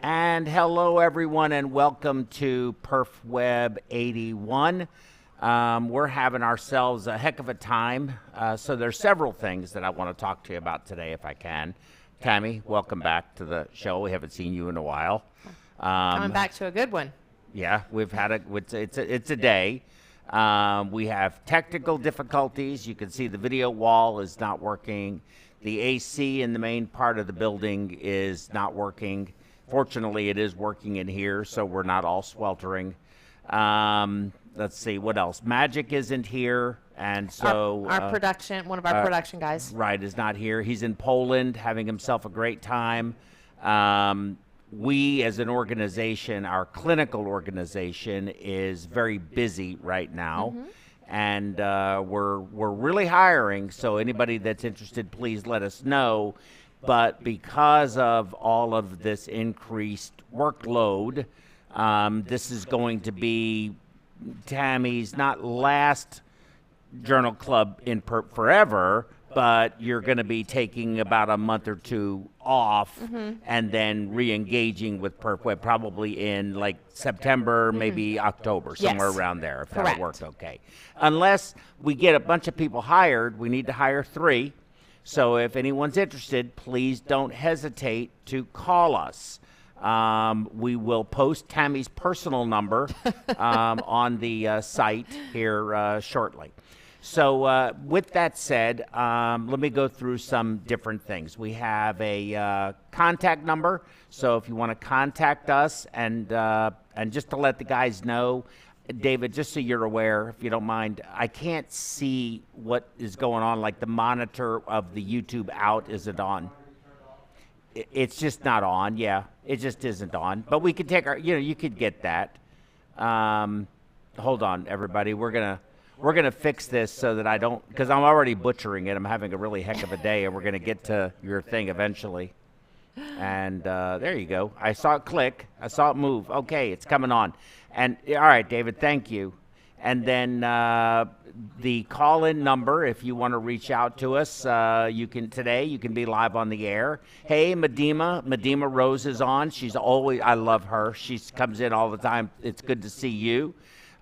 And hello, everyone, and welcome to PerfWeb 81. We're having ourselves a heck of a time. So there's several things that I want to talk to you about today, if I can. Tammy, welcome back to the show. We haven't seen you in a while. Coming back to a good one. Yeah, we've had it's a day. We have technical difficulties. You can see the video wall is not working. The AC in the main part of the building is not working. Fortunately, it is working in here, so we're not all sweltering. Let's see, what else? Magic isn't here, and so... Our production, one of our production guys. Right, is not here. He's in Poland having himself a great time. We, as an organization, our clinical organization, is very busy right now. And we're really hiring, so anybody that's interested, please let us know. But because of all of this increased workload, this is going to be Tammy's not last journal club in forever, but you're going to be taking about a month or two off and then re-engaging with PerfWeb probably in like September, maybe October, somewhere around there, if that'll work okay. Unless we get a bunch of people hired, we need to hire 3. So if anyone's interested, please don't hesitate to call us. We will post Tammy's personal number on the site here shortly. So with that said, let me go through some different things. We have a contact number. So if you want to contact us and just to let the guys know, David, just so you're aware, if you don't mind, I can't see what is going on, like the monitor of the YouTube out isn't on. It's just not on, yeah. It just isn't on. But we could take our, you could get that. Hold on, everybody. We're gonna fix this so that I don't, because I'm already butchering it. I'm having a really heck of a day, and we're gonna get to your thing eventually. And there you go. I saw it click. I saw it move. Okay, it's coming on. And all right, David, thank you. And then the call-in number, if you want to reach out to us, you can be live on the air. Hey, Medima Rose is on. She's always, I love her. She comes in all the time. It's good to see you.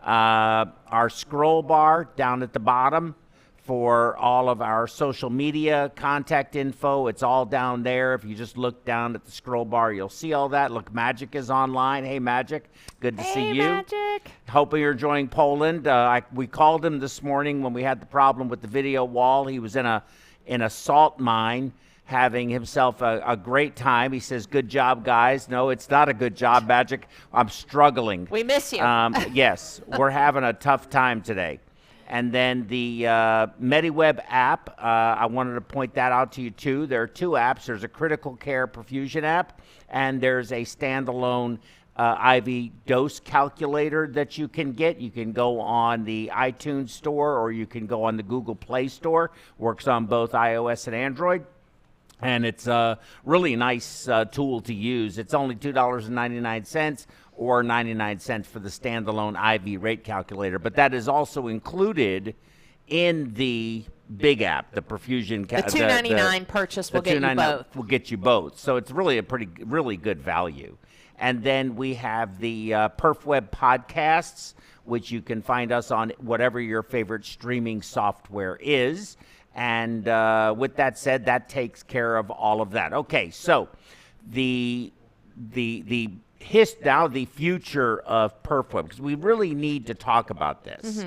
Our scroll bar down at the bottom for all of our social media contact info. It's all down there. If you just look down at the scroll bar, you'll see all that. Look, Magic is online. Hey, Magic. Good to see you. Hey, Magic. Hoping you're enjoying Poland. We called him this morning when we had the problem with the video wall. He was in a salt mine having himself a great time. He says, good job, guys. No, it's not a good job, Magic. I'm struggling. We miss you. Yes, we're having a tough time today. And then the MediWeb app, I wanted to point that out to you, too. There are 2 apps. There's a critical care perfusion app, and there's a standalone IV dose calculator that you can get. You can go on the iTunes store, or you can go on the Google Play Store. Works on both iOS and Android. And it's a really nice tool to use. It's only $2.99 or 99 cents for the standalone IV rate calculator. But that is also included in the big app, the perfusion. The $2.99 purchase will get you both. Will get you both. So it's really really good value. And then we have the PerfWeb podcasts, which you can find us on whatever your favorite streaming software is. And with that said, that takes care of all of that. Okay, so the future of PerfWeb, because we really need to talk about this.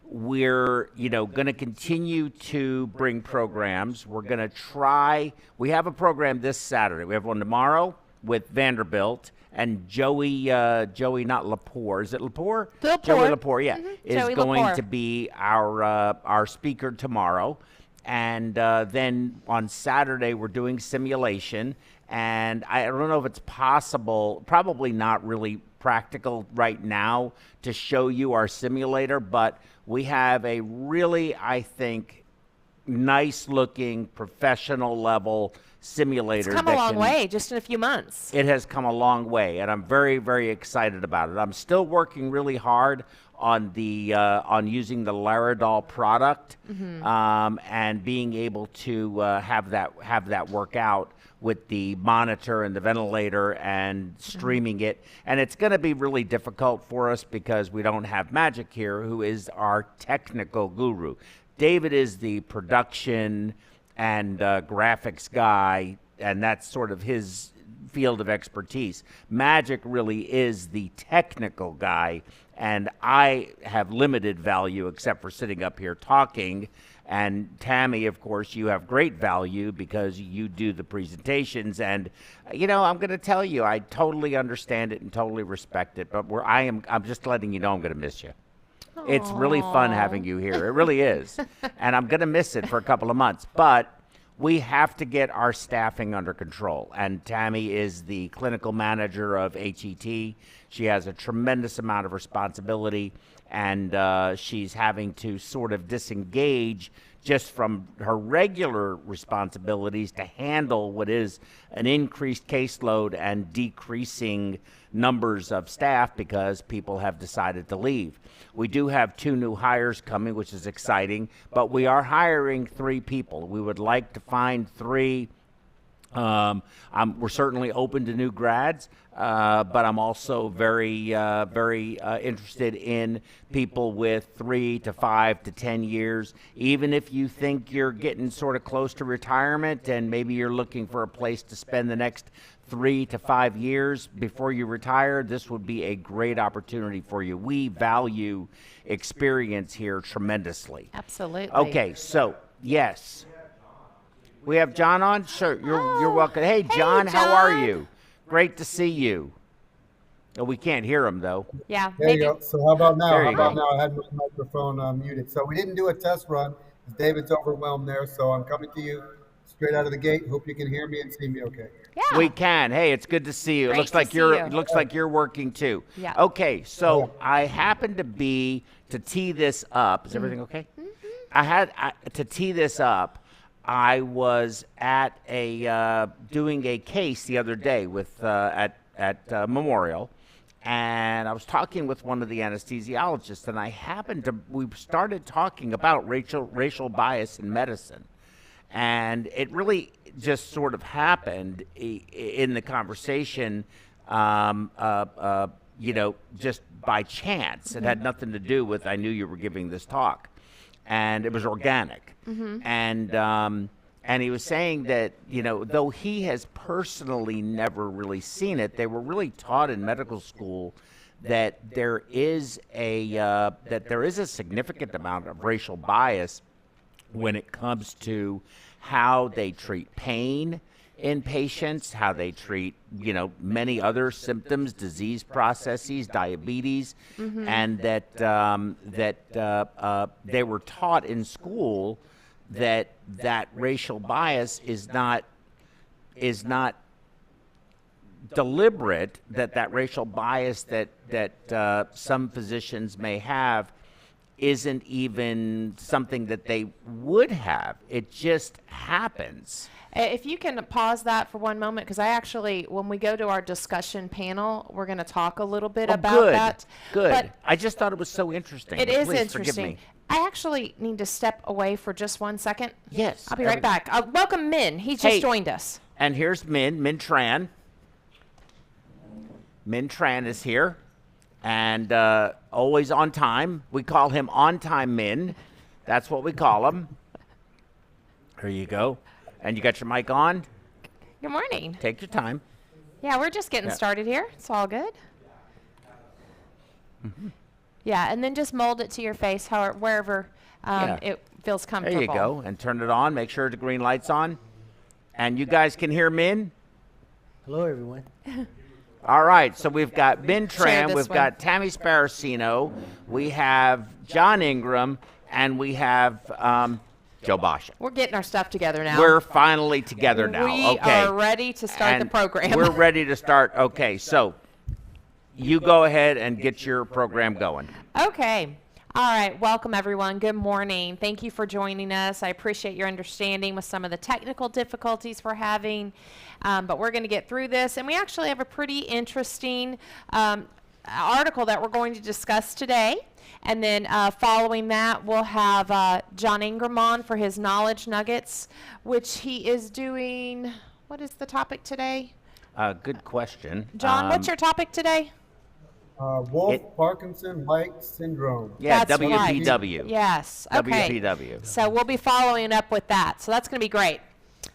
We're going to continue to bring programs. We're going to try. We have a program this Saturday. We have one tomorrow with Vanderbilt. And Joey, not Lepore. Is it Lepore? Joey Lepore, yeah, is Joey going Lepore. to be our speaker tomorrow. And then on Saturday, we're doing simulation. And I don't know if it's possible, probably not really practical right now to show you our simulator, but we have a really, I think, nice-looking, professional-level simulator. It's come a long way just in a few months. It has come a long way, and I'm very, very excited about it. I'm still working really hard on the on using the Laridol product, and being able to have that work out with the monitor and the ventilator and streaming it. And it's going to be really difficult for us because we don't have Magic here, who is our technical guru. David is the production and graphics guy, and that's sort of his field of expertise. Magic really is the technical guy, and I have limited value except for sitting up here talking. And Tammy, of course, you have great value because you do the presentations. And, I'm going to tell you, I totally understand it and totally respect it. But I'm just letting you know I'm going to miss you. Aww. It's really fun having you here. It really is. And I'm going to miss it for a couple of months. But we have to get our staffing under control. And Tammy is the clinical manager of HET. She has a tremendous amount of responsibility, and she's having to sort of disengage just from her regular responsibilities to handle what is an increased caseload and decreasing numbers of staff because people have decided to leave. We do have 2 new hires coming, which is exciting, but we are hiring 3 people. We would like to find 3. We're certainly open to new grads, but I'm also very interested in people with 3 to 5 to 10 years. Even if you think you're getting sort of close to retirement and maybe you're looking for a place to spend the next 3 to 5 years before you retire, this would be a great opportunity for you. We value experience here tremendously. Absolutely. Okay, so yes. We have John on? Sure, you're welcome. Hey, John, how are you? Great to see you. Oh, we can't hear him, though. Yeah. There you go. So how about now? There How you about go. now? I had my microphone muted. So we didn't do a test run. David's overwhelmed there. So I'm coming to you straight out of the gate. Hope you can hear me and see me okay. Yeah. We can. Hey, it's good to see you. Great It looks to like see you're you. it looks like you're working too. Yeah. Okay, so I happened to tee this up. Is everything okay? To tee this up. I was at doing a case the other day with at Memorial, and I was talking with one of the anesthesiologists, and we started talking about racial bias in medicine, and it really just sort of happened in the conversation, just by chance. It had nothing to do with I knew you were giving this talk. And it was organic. And he was saying that, though he has personally never really seen it, they were really taught in medical school that there is a significant amount of racial bias when it comes to how they treat pain in patients, how they treat, many other symptoms, disease processes, diabetes, and that they were taught in school that racial bias is not deliberate, that racial bias that some physicians may have isn't even something that they would have. It just happens. If you can pause that for one moment, because I actually, when we go to our discussion panel, we're going to talk a little bit about that. Good. But I just thought it was so interesting. It is Please interesting. Forgive me. I actually need to step away for just 1 second. Yes. I'll be right back. Welcome Min. He just joined us. And here's Min Tran. Min Tran is here, and always on time. We call him On Time Min. That's what we call him. There you go. And you got your mic on? Good morning. Take your time. Yeah, we're just getting started here. It's all good. Yeah, and then just mold it to your face, wherever it feels comfortable. There you go. And turn it on. Make sure the green light's on. And you guys can hear Min? Hello, everyone. All right, so we've got Min Share Tran, this we've one. got Tammy Sparacino, we have John Ingram, and we have Joe Basha. We're getting our stuff together now. We're finally together now. We Okay. are ready to start the And program. We're ready to start. Okay, so you go ahead and get your program going. Okay. All right, welcome everyone. Good morning. Thank you for joining us. I appreciate your understanding with some of the technical difficulties we're having, but we're going to get through this. And we actually have a pretty interesting article that we're going to discuss today. And then following that, we'll have John Ingram on for his Knowledge Nuggets, which he is doing. What is the topic today? Good question. John, what's your topic today? Parkinson White Syndrome. Yeah, That's WPW. Right. Yes. Okay. WPW. So we'll be following up with that. So that's going to be great.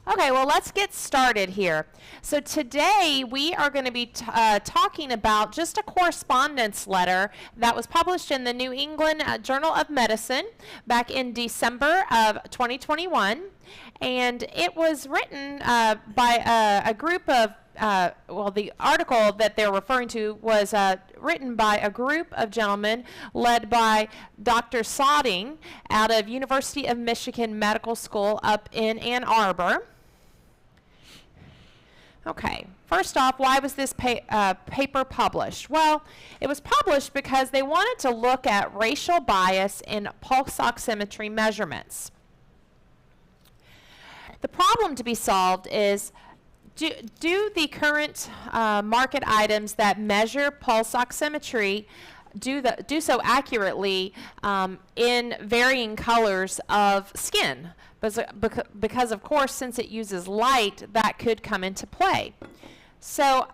Okay, well, let's get started here. So today we are going to be talking about just a correspondence letter that was published in the New England Journal of Medicine back in December of 2021. And it was written by a group of the article that they're referring to was written by a group of gentlemen led by Dr. Sodding out of University of Michigan Medical School up in Ann Arbor. Okay, first off, why was this paper published? Well, it was published because they wanted to look at racial bias in pulse oximetry measurements. The problem to be solved is, do the current market items that measure pulse oximetry do so accurately in varying colors of skin? Because of course, since it uses light, that could come into play. So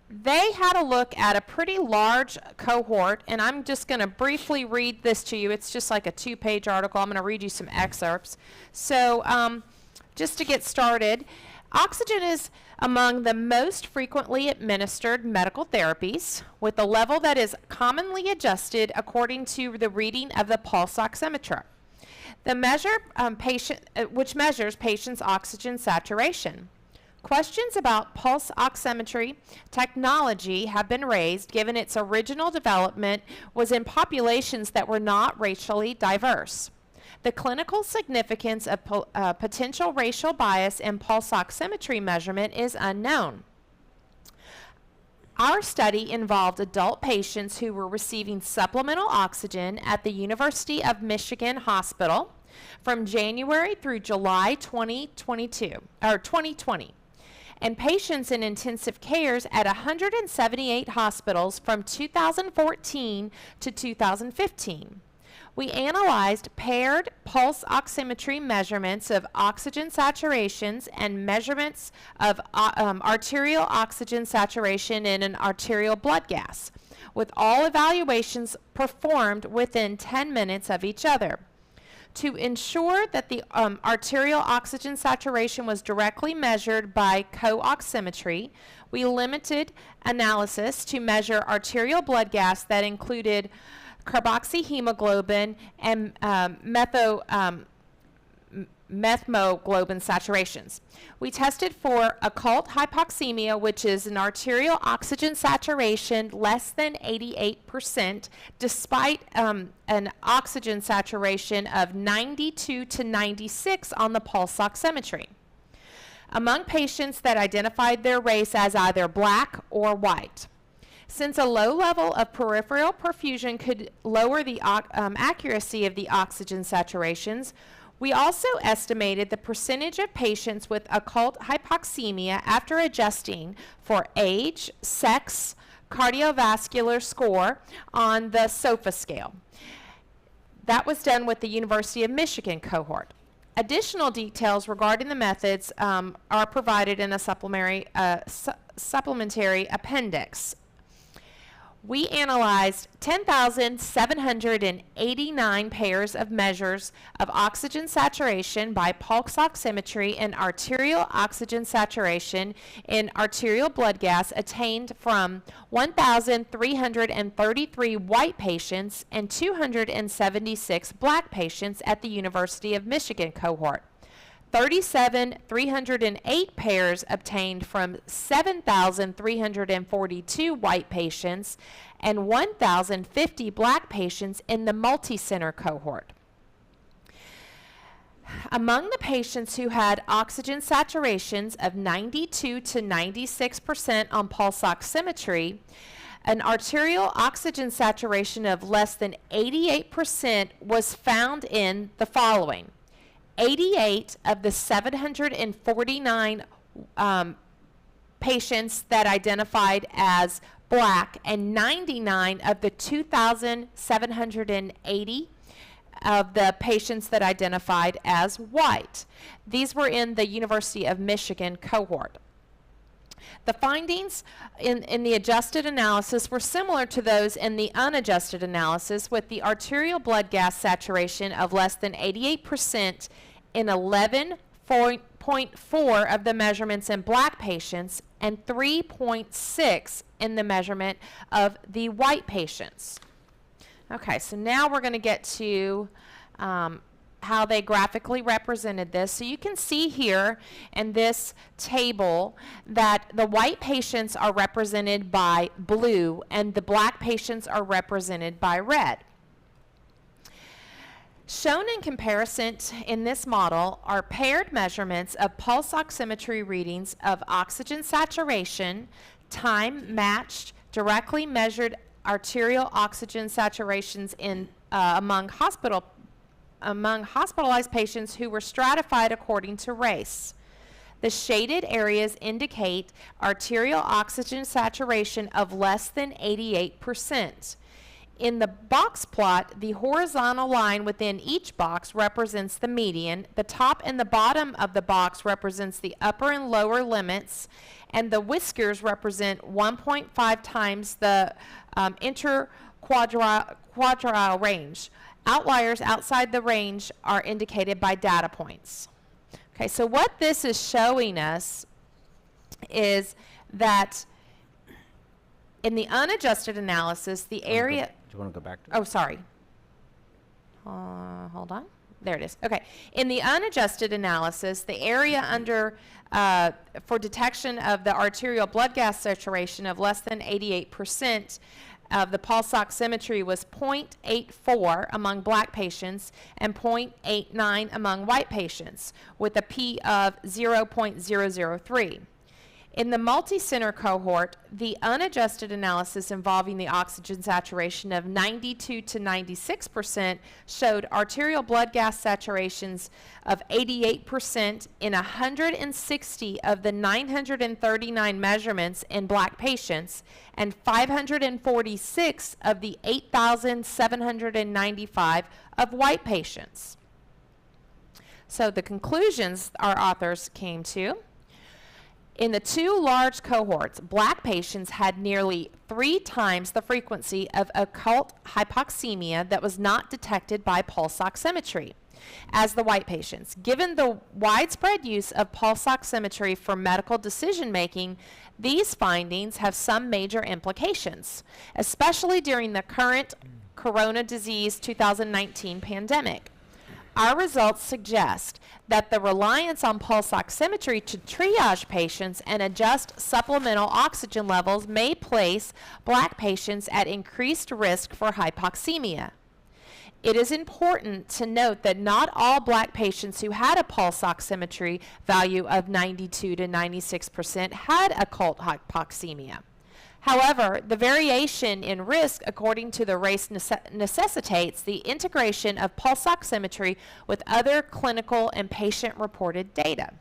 they had a look at a pretty large cohort, and I'm just going to briefly read this to you. It's just like a 2-page article. I'm going to read you some excerpts. So just to get started, oxygen is among the most frequently administered medical therapies, with a level that is commonly adjusted according to the reading of the pulse oximeter. The measure which measures patients' oxygen saturation. Questions about pulse oximetry technology have been raised given its original development was in populations that were not racially diverse. The clinical significance of potential racial bias in pulse oximetry measurement is unknown. Our study involved adult patients who were receiving supplemental oxygen at the University of Michigan Hospital from January through July 2020, and patients in intensive cares at 178 hospitals from 2014 to 2015. We analyzed paired pulse oximetry measurements of oxygen saturations and measurements of arterial oxygen saturation in an arterial blood gas, with all evaluations performed within 10 minutes of each other. To ensure that the arterial oxygen saturation was directly measured by co-oximetry, we limited analysis to measure arterial blood gas that included carboxyhemoglobin and methemoglobin saturations. We tested for occult hypoxemia, which is an arterial oxygen saturation less than 88%, despite an oxygen saturation of 92 to 96 on the pulse oximetry, among patients that identified their race as either black or white. Since a low level of peripheral perfusion could lower the accuracy of the oxygen saturations, we also estimated the percentage of patients with occult hypoxemia after adjusting for age, sex, cardiovascular score on the SOFA scale. That was done with the University of Michigan cohort. Additional details regarding the methods are provided in a supplementary appendix. We analyzed 10,789 pairs of measures of oxygen saturation by pulse oximetry and arterial oxygen saturation in arterial blood gas attained from 1,333 white patients and 276 black patients at the University of Michigan cohort. 308 pairs obtained from 7,342 white patients and 1,050 black patients in the multi-center cohort. Among the patients who had oxygen saturations of 92 to 96% on pulse oximetry, An arterial oxygen saturation of less than 88% was found in the following: 88 of the 749 patients that identified as black, and 99 of the 2,780 of the patients that identified as white. These were in the University of Michigan cohort. The findings in the adjusted analysis were similar to those in the unadjusted analysis, with the arterial blood gas saturation of less than 88% in 11.4 of the measurements in black patients and 3.6 in the measurement of the white patients. Okay, so now we're going to get to how they graphically represented this. So you can see here in this table that the white patients are represented by blue and the black patients are represented by red. Shown in comparison in this model are paired measurements of pulse oximetry readings of oxygen saturation, time-matched, directly measured arterial oxygen saturations in among hospitalized patients who were stratified according to race. The shaded areas indicate arterial oxygen saturation of less than 88%. In the box plot, the horizontal line within each box represents the median, the top and the bottom of the box represents the upper and lower limits, and the whiskers represent 1.5 times the interquartile range. Outliers outside the range are indicated by data points. Okay, so what this is showing us is that in the unadjusted analysis, the area... Do you want to go back to Oh, sorry. Hold on. There it is. Okay. In the unadjusted analysis, the area under for detection of the arterial blood gas saturation of less than 88% of the pulse oximetry was 0.84 among black patients and 0.89 among white patients, with a P of 0.003. In the multi-center cohort, the unadjusted analysis involving the oxygen saturation of 92 to 96% showed arterial blood gas saturations of 88% in 160 of the 939 measurements in black patients and 546 of the 8,795 of white patients. So the conclusions our authors came to: in the two large cohorts, black patients had nearly 3 times the frequency of occult hypoxemia that was not detected by pulse oximetry as the white patients. Given the widespread use of pulse oximetry for medical decision making, these findings have some major implications, especially during the current corona disease 2019 pandemic. Our results suggest that the reliance on pulse oximetry to triage patients and adjust supplemental oxygen levels may place black patients at increased risk for hypoxemia. It is important to note that not all black patients who had a pulse oximetry value of 92 to 96% had occult hypoxemia. However, the variation in risk according to the race necessitates the integration of pulse oximetry with other clinical and patient-reported data.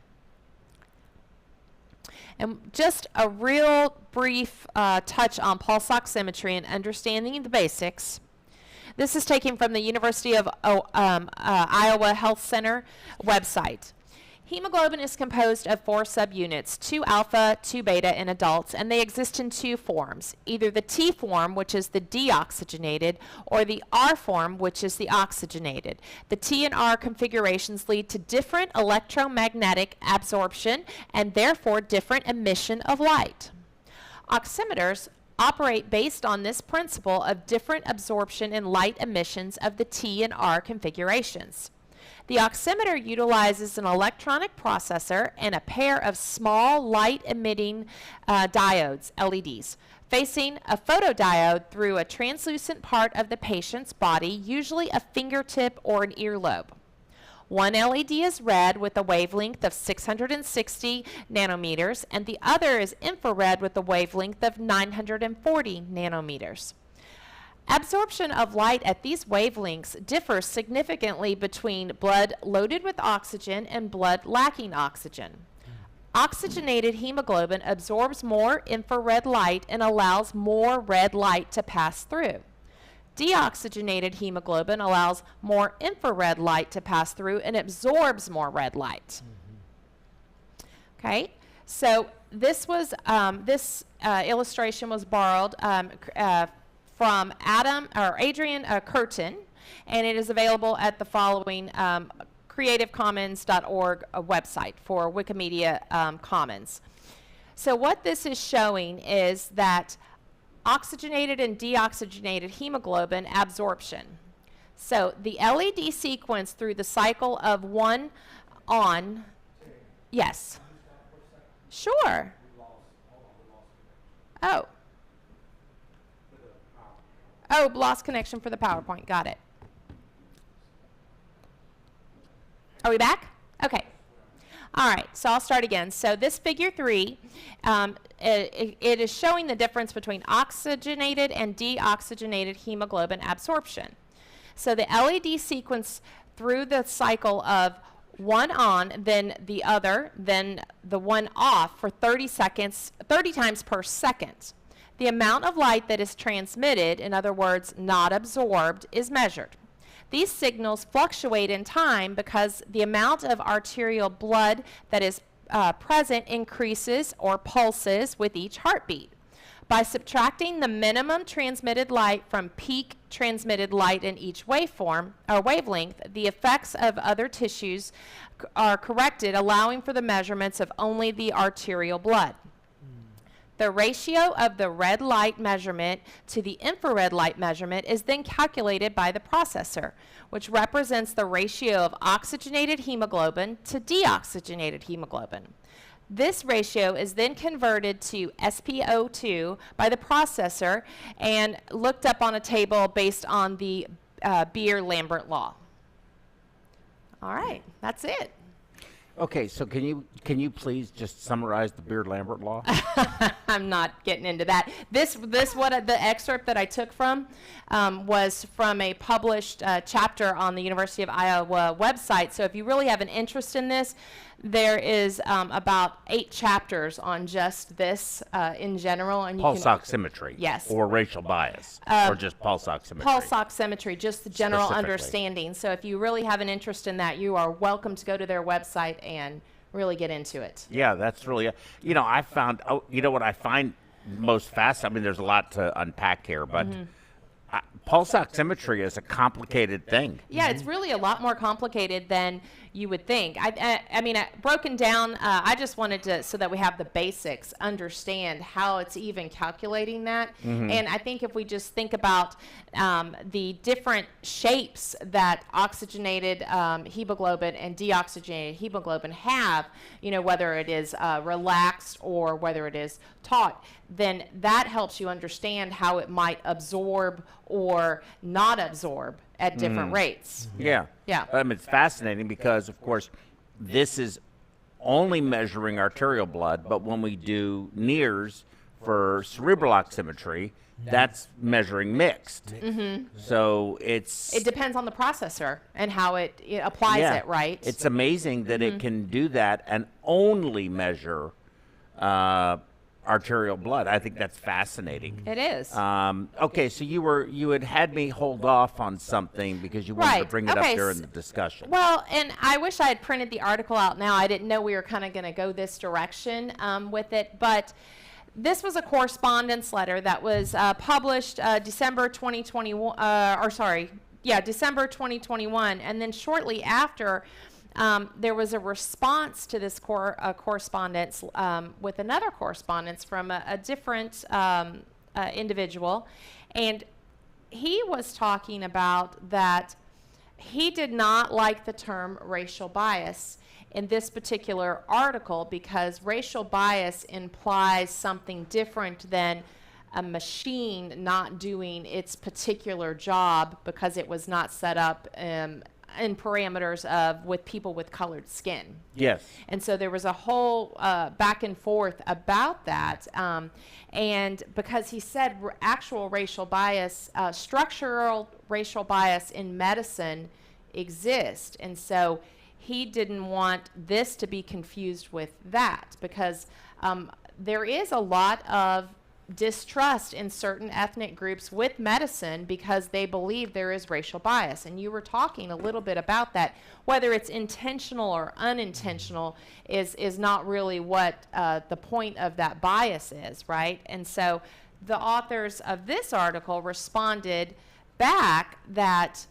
And just a real brief touch on pulse oximetry and understanding the basics. This is taken from the University of Iowa Health Center website. Hemoglobin is composed of 4 subunits, 2 alpha, 2 beta in adults, and they exist in 2 forms, either the T form, which is the deoxygenated, or the R form, which is the oxygenated. The T and R configurations lead to different electromagnetic absorption and therefore different emission of light. Oximeters operate based on this principle of different absorption and light emissions of the T and R configurations. The oximeter utilizes an electronic processor and a pair of small light-emitting diodes, LEDs, facing a photodiode through a translucent part of the patient's body, usually a fingertip or an earlobe. One LED is red with a wavelength of 660 nanometers, and the other is infrared with a wavelength of 940 nanometers. Absorption of light at these wavelengths differs significantly between blood loaded with oxygen and blood lacking oxygen. Oxygenated hemoglobin absorbs more infrared light and allows more red light to pass through. Deoxygenated hemoglobin allows more infrared light to pass through and absorbs more red light. Okay, so this was this illustration was borrowed from Adrian Curtin, and it is available at the following creativecommons.org website for Wikimedia Commons. So what this is showing is that oxygenated and deoxygenated hemoglobin absorption. So the LED sequence through the cycle of one on, yes. Sure. Oh. Oh, lost connection for the PowerPoint. Got it. Are we back? Okay. All right, so I'll start again. So this figure 3, it is showing the difference between oxygenated and deoxygenated hemoglobin absorption. So the LED sequence through the cycle of one on, then the other, then the one off for 30 times per second. The amount of light that is transmitted, in other words, not absorbed, is measured. These signals fluctuate in time because the amount of arterial blood that is present increases or pulses with each heartbeat. By subtracting the minimum transmitted light from peak transmitted light in each waveform or wavelength, the effects of other tissues are corrected, allowing for the measurements of only the arterial blood. The ratio of the red light measurement to the infrared light measurement is then calculated by the processor, which represents the ratio of oxygenated hemoglobin to deoxygenated hemoglobin. This ratio is then converted to SpO2 by the processor and looked up on a table based on the Beer-Lambert law. All right, that's it. Okay, so can you please just summarize the Beer-Lambert law? I'm not getting into that. The excerpt that I took from was from a published chapter on the University of Iowa website. So if you really have an interest in this, there is about 8 chapters on just this in general. And Pulse oximetry. Yes. Or racial bias. Or just pulse oximetry. Pulse oximetry, just the general Specifically. Understanding. So if you really have an interest in that, you are welcome to go to their website and really get into it. Yeah, that's really, I found, what I find most fascinating, I mean, there's a lot to unpack here, but pulse oximetry is a complicated thing. Yeah, it's really a lot more complicated than you would think. I mean, broken down, I just wanted to, so that we have the basics, understand how it's even calculating that. And I think if we just think about the different shapes that oxygenated hemoglobin and deoxygenated hemoglobin have, whether it is relaxed or whether it is taut, then that helps you understand how it might absorb or not absorb at different rates. Yeah. Yeah. It's fascinating because, of course, this is only measuring arterial blood, but when we do NIRS for cerebral oximetry, that's measuring mixed. So it depends on the processor and how it applies it, right? It's amazing that it can do that and only measure arterial blood. I think that's fascinating. It is. Okay, so you had me hold off on something because you wanted to bring it up during the discussion. Well, and I wish I had printed the article out now. I didn't know we were kind of going to go this direction with it, but this was a correspondence letter that was published December 2021, December 2021, and then shortly after, there was a response to this correspondence with another correspondence from a different individual, and he was talking about that he did not like the term racial bias in this particular article because racial bias implies something different than a machine not doing its particular job because it was not set up in parameters of with people with colored skin. Yes. And so there was a whole back and forth about that. And because he said actual racial bias, structural racial bias in medicine exists. And so he didn't want this to be confused with that, because there is a lot of distrust in certain ethnic groups with medicine because they believe there is racial bias. And you were talking a little bit about that. Whether it's intentional or unintentional is not really what the point of that bias is, right? And so the authors of this article responded back that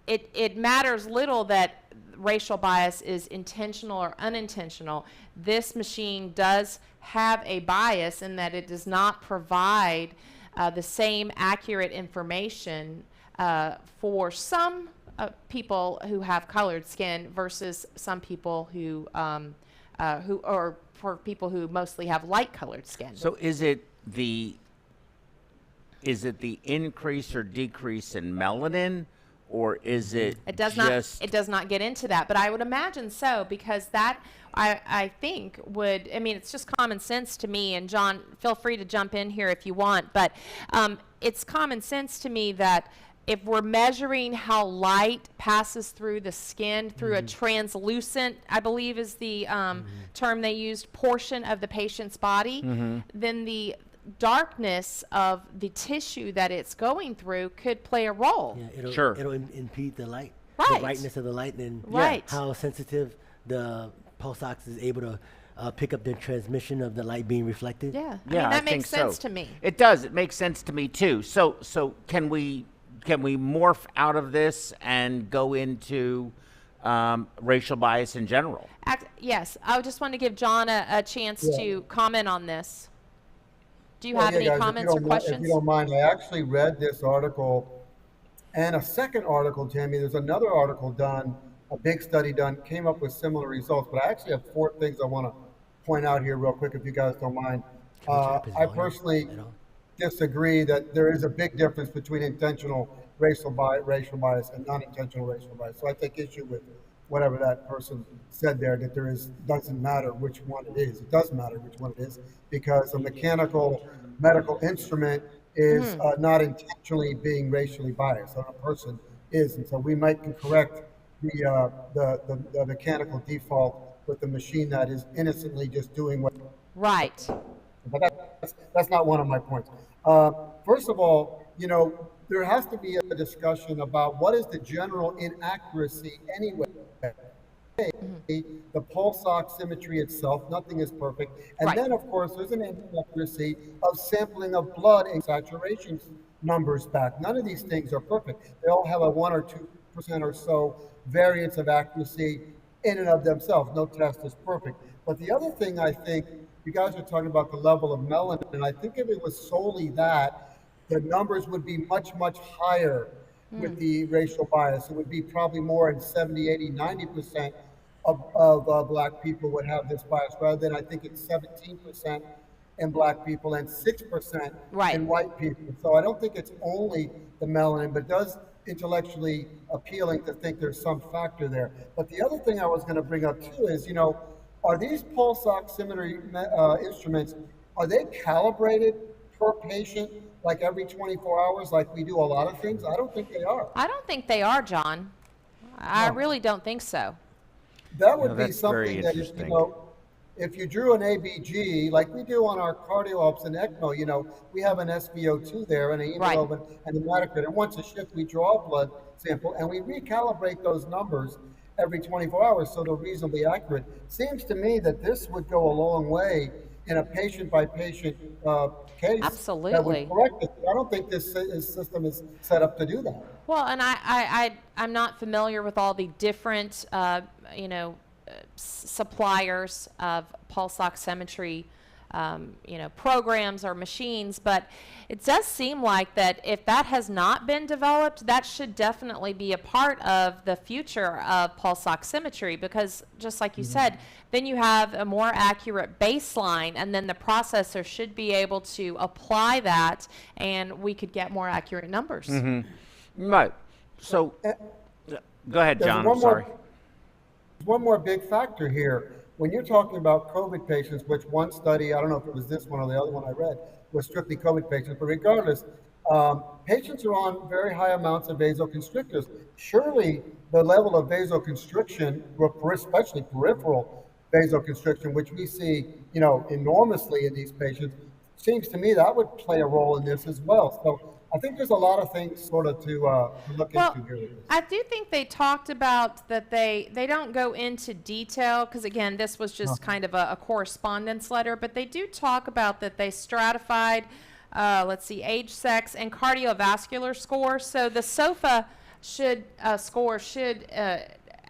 it matters little that racial bias is intentional or unintentional. This machine does have a bias in that it does not provide the same accurate information for some people who have colored skin versus some people who or for people who mostly have light colored skin. So is it the increase or decrease in melanin, or is it It does just not. It does not get into that, but I would imagine so, because that I think would. I mean, it's just common sense to me. And John, feel free to jump in here if you want, but it's common sense to me that if we're measuring how light passes through the skin through a translucent, I believe is the term they used, portion of the patient's body, then the darkness of the tissue that it's going through could play a role. Yeah, Sure. It'll impede the light, Right. the brightness of the light, and Right. how sensitive the pulse ox is able to pick up the transmission of the light being reflected. Yeah, I Yeah, mean, that I makes think sense so. to me. It does. It makes sense to me too. So can we morph out of this and go into racial bias in general? Yes, I just want to give John a chance Yeah. to comment on this. Do you Well, have yeah, any guys, comments or if questions? you don't mind, I actually read this article and a second article, Tammy. There's another article done, a big study done, came up with similar results. But I actually have 4 things I want to point out here real quick, if you guys don't mind. Can we turn up his I volume personally at all? disagree that there is a big difference between intentional racial bias and non-intentional racial bias. So I take issue with whatever that person said there, that doesn't matter which one it is. It does matter which one it is, because a mechanical medical instrument is not intentionally being racially biased, and a person is. And so we might correct the mechanical default with the machine that is innocently just doing what. Right. But that's not one of my points. First of all, there has to be a discussion about what is the general inaccuracy anyway. The pulse oximetry itself, nothing is perfect. And Right. then, of course, there's an inaccuracy of sampling of blood and saturation numbers back. None of these things are perfect. They all have a 1 or 2% or so variance of accuracy in and of themselves. No test is perfect. But the other thing, I think, you guys are talking about the level of melanin, and I think if it was solely that, the numbers would be much, much higher with the racial bias. It would be probably more in 70, 80, 90% of black people would have this bias, rather than I think it's 17% in black people and 6% Right. in white people. So I don't think it's only the melanin, but does intellectually appealing to think there's some factor there. But the other thing I was going to bring up too is, are these pulse oximetry instruments, are they calibrated per patient, like every 24 hours, like we do a lot of things? I don't think they are. I don't think they are, John. I No. really don't think so. That would No, be that's very something that interesting. if you drew an ABG, like we do on our cardio ops and ECMO, we have an SpO2 there and a hemoglobin and a hematocrit. And once a shift, we draw a blood sample and we recalibrate those numbers every 24 hours, so they're reasonably accurate. Seems to me that this would go a long way in a patient-by-patient case. That Absolutely. would correct it. I don't think this system is set up to do that. Well, and I'm not familiar with all the different, suppliers of pulse oximetry, programs or machines, but it does seem like that if that has not been developed, that should definitely be a part of the future of pulse oximetry, because just like you said, then you have a more accurate baseline, and then the processor should be able to apply that, and we could get more accurate numbers. Right. So, Go ahead, There's John. one I'm sorry. one more big factor here. When you're talking about COVID patients, which one study, I don't know if it was this one or the other one I read, was strictly COVID patients, but regardless, patients are on very high amounts of vasoconstrictors. Surely the level of vasoconstriction, especially peripheral vasoconstriction, which we see, enormously in these patients, seems to me that would play a role in this as well. So I think there's a lot of things sort of to look Well, into here with this. I do think they talked about that they don't go into detail because, again, this was just kind of a correspondence letter, but they do talk about that they stratified, let's see, age, sex, and cardiovascular score. So the SOFA score should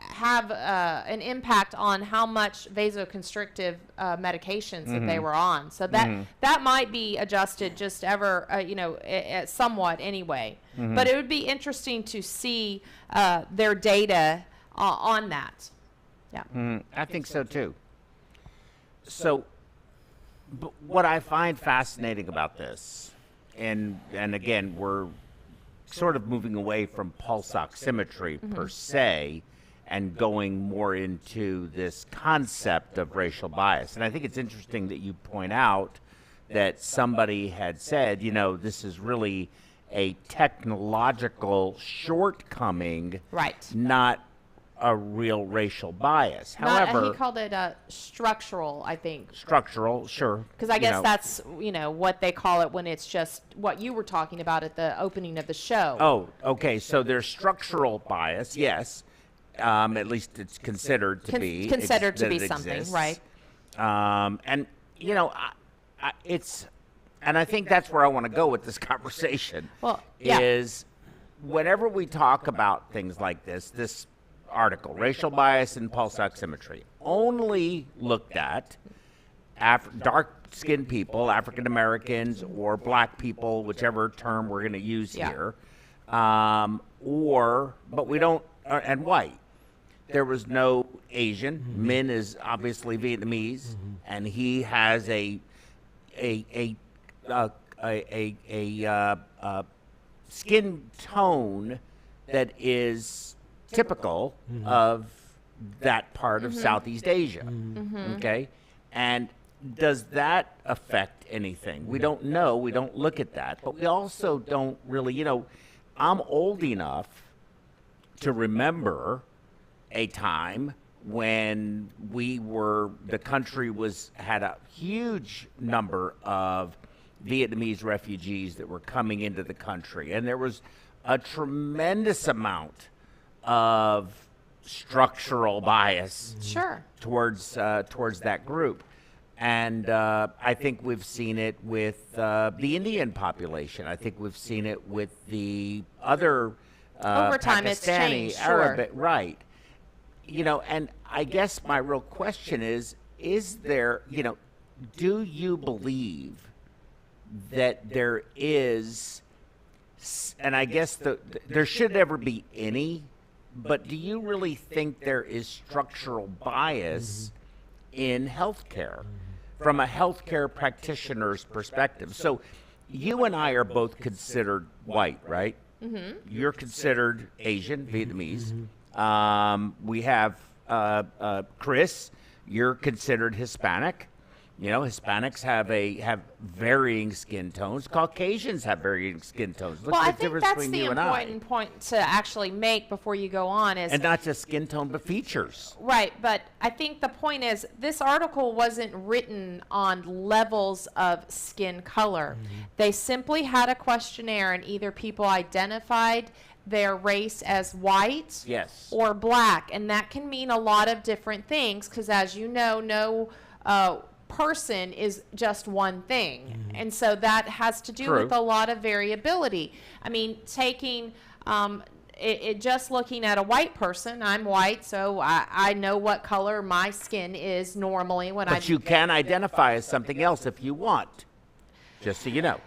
have an impact on how much vasoconstrictive medications that they were on. So that might be adjusted just ever, somewhat anyway. But it would be interesting to see their data on that. Yeah. I think so too. So, but what I find fascinating about this, and again, we're sort of moving away from pulse oximetry per se, and going more into this concept of racial bias. And I think it's interesting that you point out that somebody had said, this is really a technological shortcoming, Right. not a real racial bias. Not, However, he called it structural, I think. structural, sure. Because I guess that's, what they call it when it's just what you were talking about at the opening of the show. Oh, okay. So there's structural bias, yes. At least it's considered to be. Considered to that be it something, exists. right? And, and I think that's where I want to go with this conversation. Well, yeah. Is whenever we talk about things like this article, racial bias and pulse oximetry, only looked at dark-skinned people, African Americans, or black people, whichever term we're going to use here, but we don't, and white. There was no Asian. Min is obviously Vietnamese, and he has a skin tone that is typical of that part of Southeast Asia. Okay, and does that affect anything? We don't know. We don't look at that, but we also don't really. I'm old enough to remember a time when the country had a huge number of Vietnamese refugees that were coming into the country, and there was a tremendous amount of structural bias towards that group. And I think we've seen it with the Indian population. I think we've seen it with the other over time Pakistani, it's changed, Arabic, right. And I guess my real question is there, do you believe that there is, and I guess there should never be any, but do you really think there is structural bias in healthcare from a healthcare practitioner's perspective? So you and I are both considered white, right? You're considered Asian, Vietnamese. We have Chris. You're considered Hispanic. Hispanics have varying skin tones. Caucasians have varying skin tones. Look Well, I at the think difference that's between the you and I. important point to actually make before you go on is And not just skin tone, but features. right. But I think the point is this article wasn't written on levels of skin color. They simply had a questionnaire, and either people identified their race as white Yes. or black, and that can mean a lot of different things because, as you know, no person is just one thing, and so that has to do True. with a lot of variability. I mean, taking just looking at a white person, I'm white, so I know what color my skin is normally when But you can identify as something else if you want, just so you know.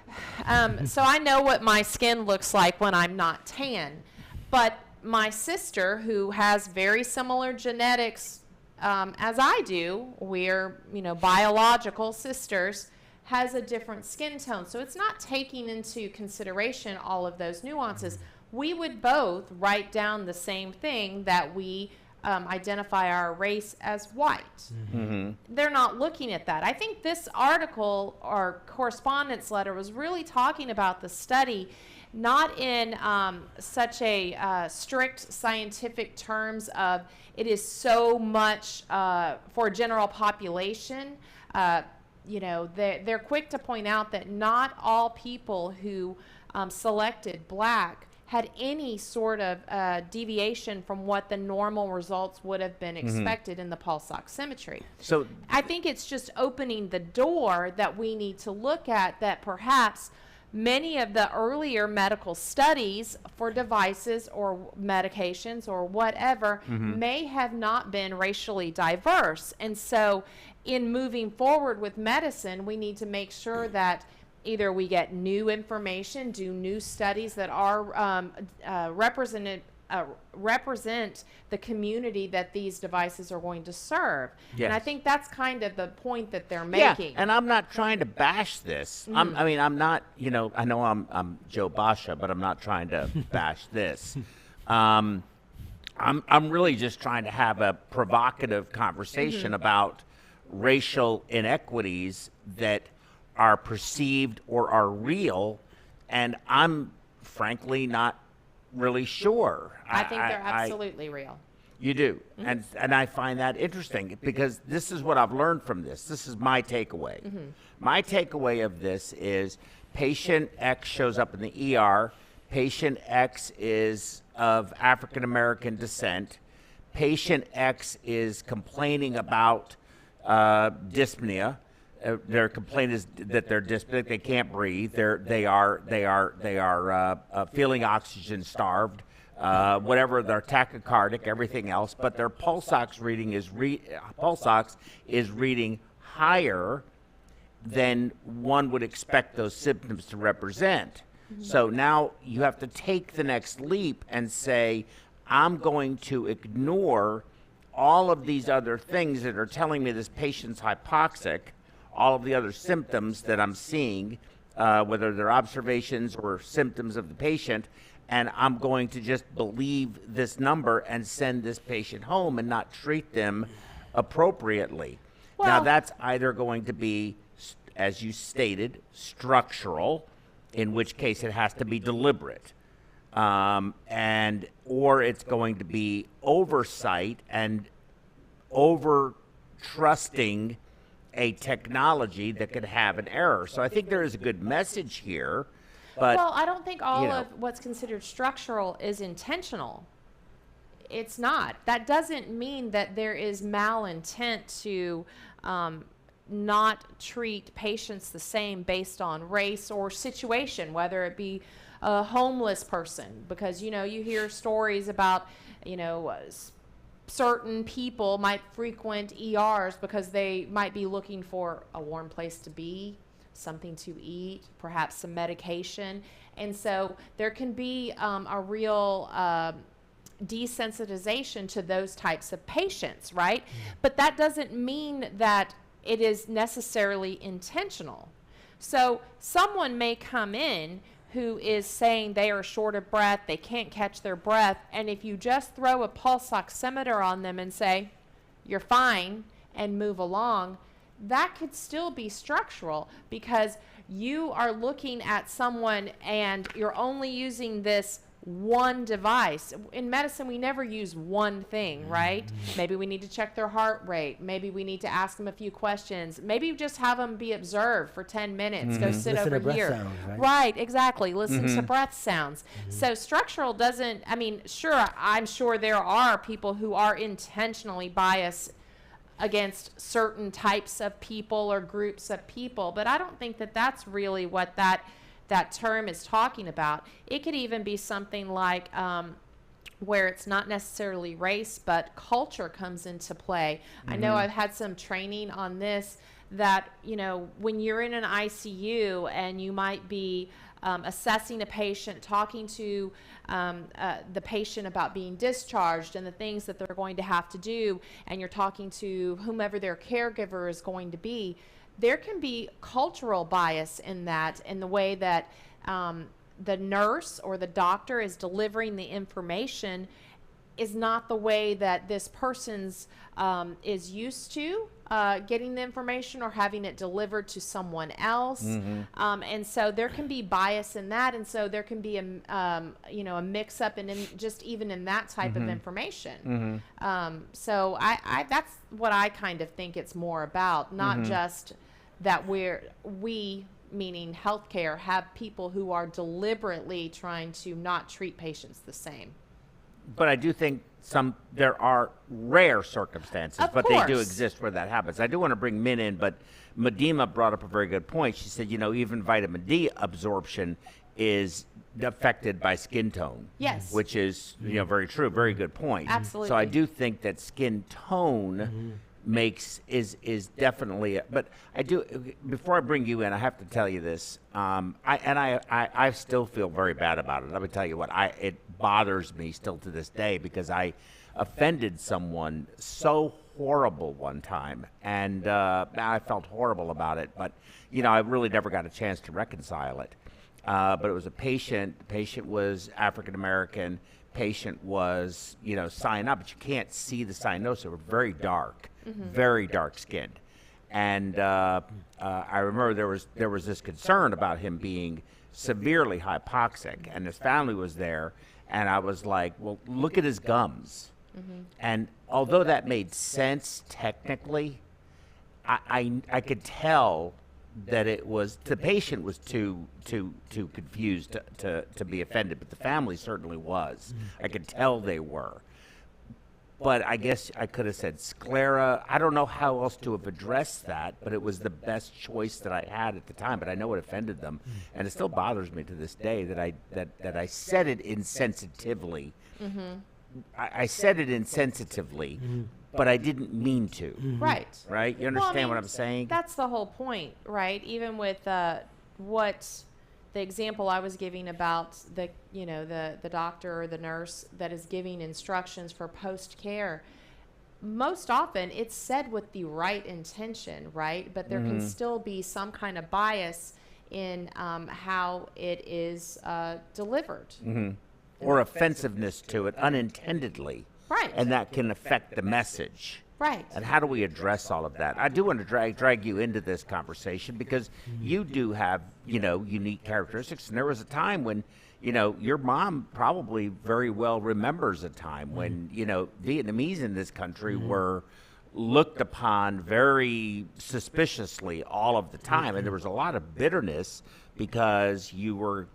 So I know what my skin looks like when I'm not tan. But my sister, who has very similar genetics as I do, we're biological sisters, has a different skin tone. So it's not taking into consideration all of those nuances. We would both write down the same thing, that we identify our race as white. They're not looking at that. I think this article or correspondence letter was really talking about the study, not in such a strict scientific terms of it is so much for general population. You know, they're quick to point out that not all people who selected black had any sort of deviation from what the normal results would have been expected in the pulse oximetry. So I think it's just opening the door that we need to look at, that perhaps many of the earlier medical studies for devices or medications or whatever may have not been racially diverse. And so in moving forward with medicine, we need to make sure that either we get new information, do new studies that are represent the community that these devices are going to serve. Yes. And I think that's kind of the point that they're making. Yeah, and I'm not trying to bash this. I'm not, you know, I know I'm Joe Basha, but I'm not trying to bash this. I'm really just trying to have a provocative conversation about racial inequities that are perceived or are real, and I'm frankly not really sure. I think they're absolutely real. You do, and I find that interesting, because this is what I've learned from this. This is my takeaway. My takeaway of this is patient X shows up in the ER. Patient X is of African American descent. Patient X is complaining about dyspnea. Their complaint is that they're dyspneic. They can't breathe. They are feeling oxygen starved. Whatever, they're tachycardic, everything else. But their pulse ox reading is reading higher than one would expect those symptoms to represent. So now you have to take the next leap and say, I'm going to ignore all of these other things that are telling me this patient's hypoxic, all of the other symptoms that I'm seeing, whether they're observations or symptoms of the patient, and I'm going to just believe this number and send this patient home and not treat them appropriately. Now, that's either going to be, as you stated, structural, in which case it has to be deliberate, or it's going to be oversight and over-trusting a technology that could have an error. So I think there is a good message here, but well, I don't think all of what's considered structural is intentional. It's not. That doesn't mean that there is malintent to not treat patients the same based on race or situation, whether it be a homeless person, because you hear stories about certain people might frequent ERs because they might be looking for a warm place to be, something to eat, perhaps some medication. And so there can be a real desensitization to those types of patients, right? But that doesn't mean that it is necessarily intentional. So someone may come in who is saying they are short of breath, they can't catch their breath, and if you just throw a pulse oximeter on them and say, you're fine, and move along, that could still be structural, because you are looking at someone and you're only using this one device. In medicine, we never use one thing, right? Maybe we need to check their heart rate. Maybe we need to ask them a few questions. Maybe just have them be observed for 10 minutes. Go sit Listen to over breath here. sounds, right? Right, exactly. Listen to breath sounds. So structural doesn't, sure, I'm sure there are people who are intentionally biased against certain types of people or groups of people, but I don't think that that's really what that term is talking about. It could even be something like where it's not necessarily race, but culture comes into play. I know I've had some training on this, that when you're in an ICU and you might be assessing a patient, talking to the patient about being discharged and the things that they're going to have to do, and you're talking to whomever their caregiver is going to be, there can be cultural bias in that, in the way that the nurse or the doctor is delivering the information is not the way that this person's is used to getting the information or having it delivered to someone else. And so there can be bias in that, and so there can be a mix up in just even in that type of information. So I that's what I kind of think it's more about, not just that we meaning healthcare have people who are deliberately trying to not treat patients the same. But I do think there are rare circumstances, Of but they do course. exist where that happens. I do want to bring Min in, but Medima brought up a very good point. She said, even vitamin D absorption is affected by skin tone. Yes. Which is, very true. Very good point. Absolutely. So I do think that skin tone is definitely but I do, before I bring you in, I have to tell you this. I still feel very bad about it. Let me tell you what, it bothers me still to this day, because I offended someone so horrible one time, and I felt horrible about it, but I really never got a chance to reconcile it. But it was a patient. The patient was African American. Patient was, cyan up, but you can't see the cyanosis. They were very dark, very dark skinned. And I remember there was this concern about him being severely hypoxic, and his family was there. And I was like, well, look at his gums. And although that made sense technically, I could tell that the patient was too confused to be offended, but the family certainly was. I could tell they were. But I guess I could have said sclera. I don't know how else to have addressed that, but it was the best choice that I had at the time. But I know it offended them, and it still bothers me to this day that I said it insensitively. I said it insensitively, but I didn't mean to. Right. Right? You understand what I'm saying? That's the whole point, right? Even with what the example I was giving about the doctor or the nurse that is giving instructions for post-care, most often it's said with the right intention, right? But there can still be some kind of bias in how it is delivered. Or offensiveness to it unintendedly. Right. And that can affect the message. Right. And how do we address all of that? I do want to drag you into this conversation, because you do have, unique characteristics. And there was a time when, your mom probably very well remembers a time when, Vietnamese in this country were looked upon very suspiciously all of the time. And there was a lot of bitterness because you were,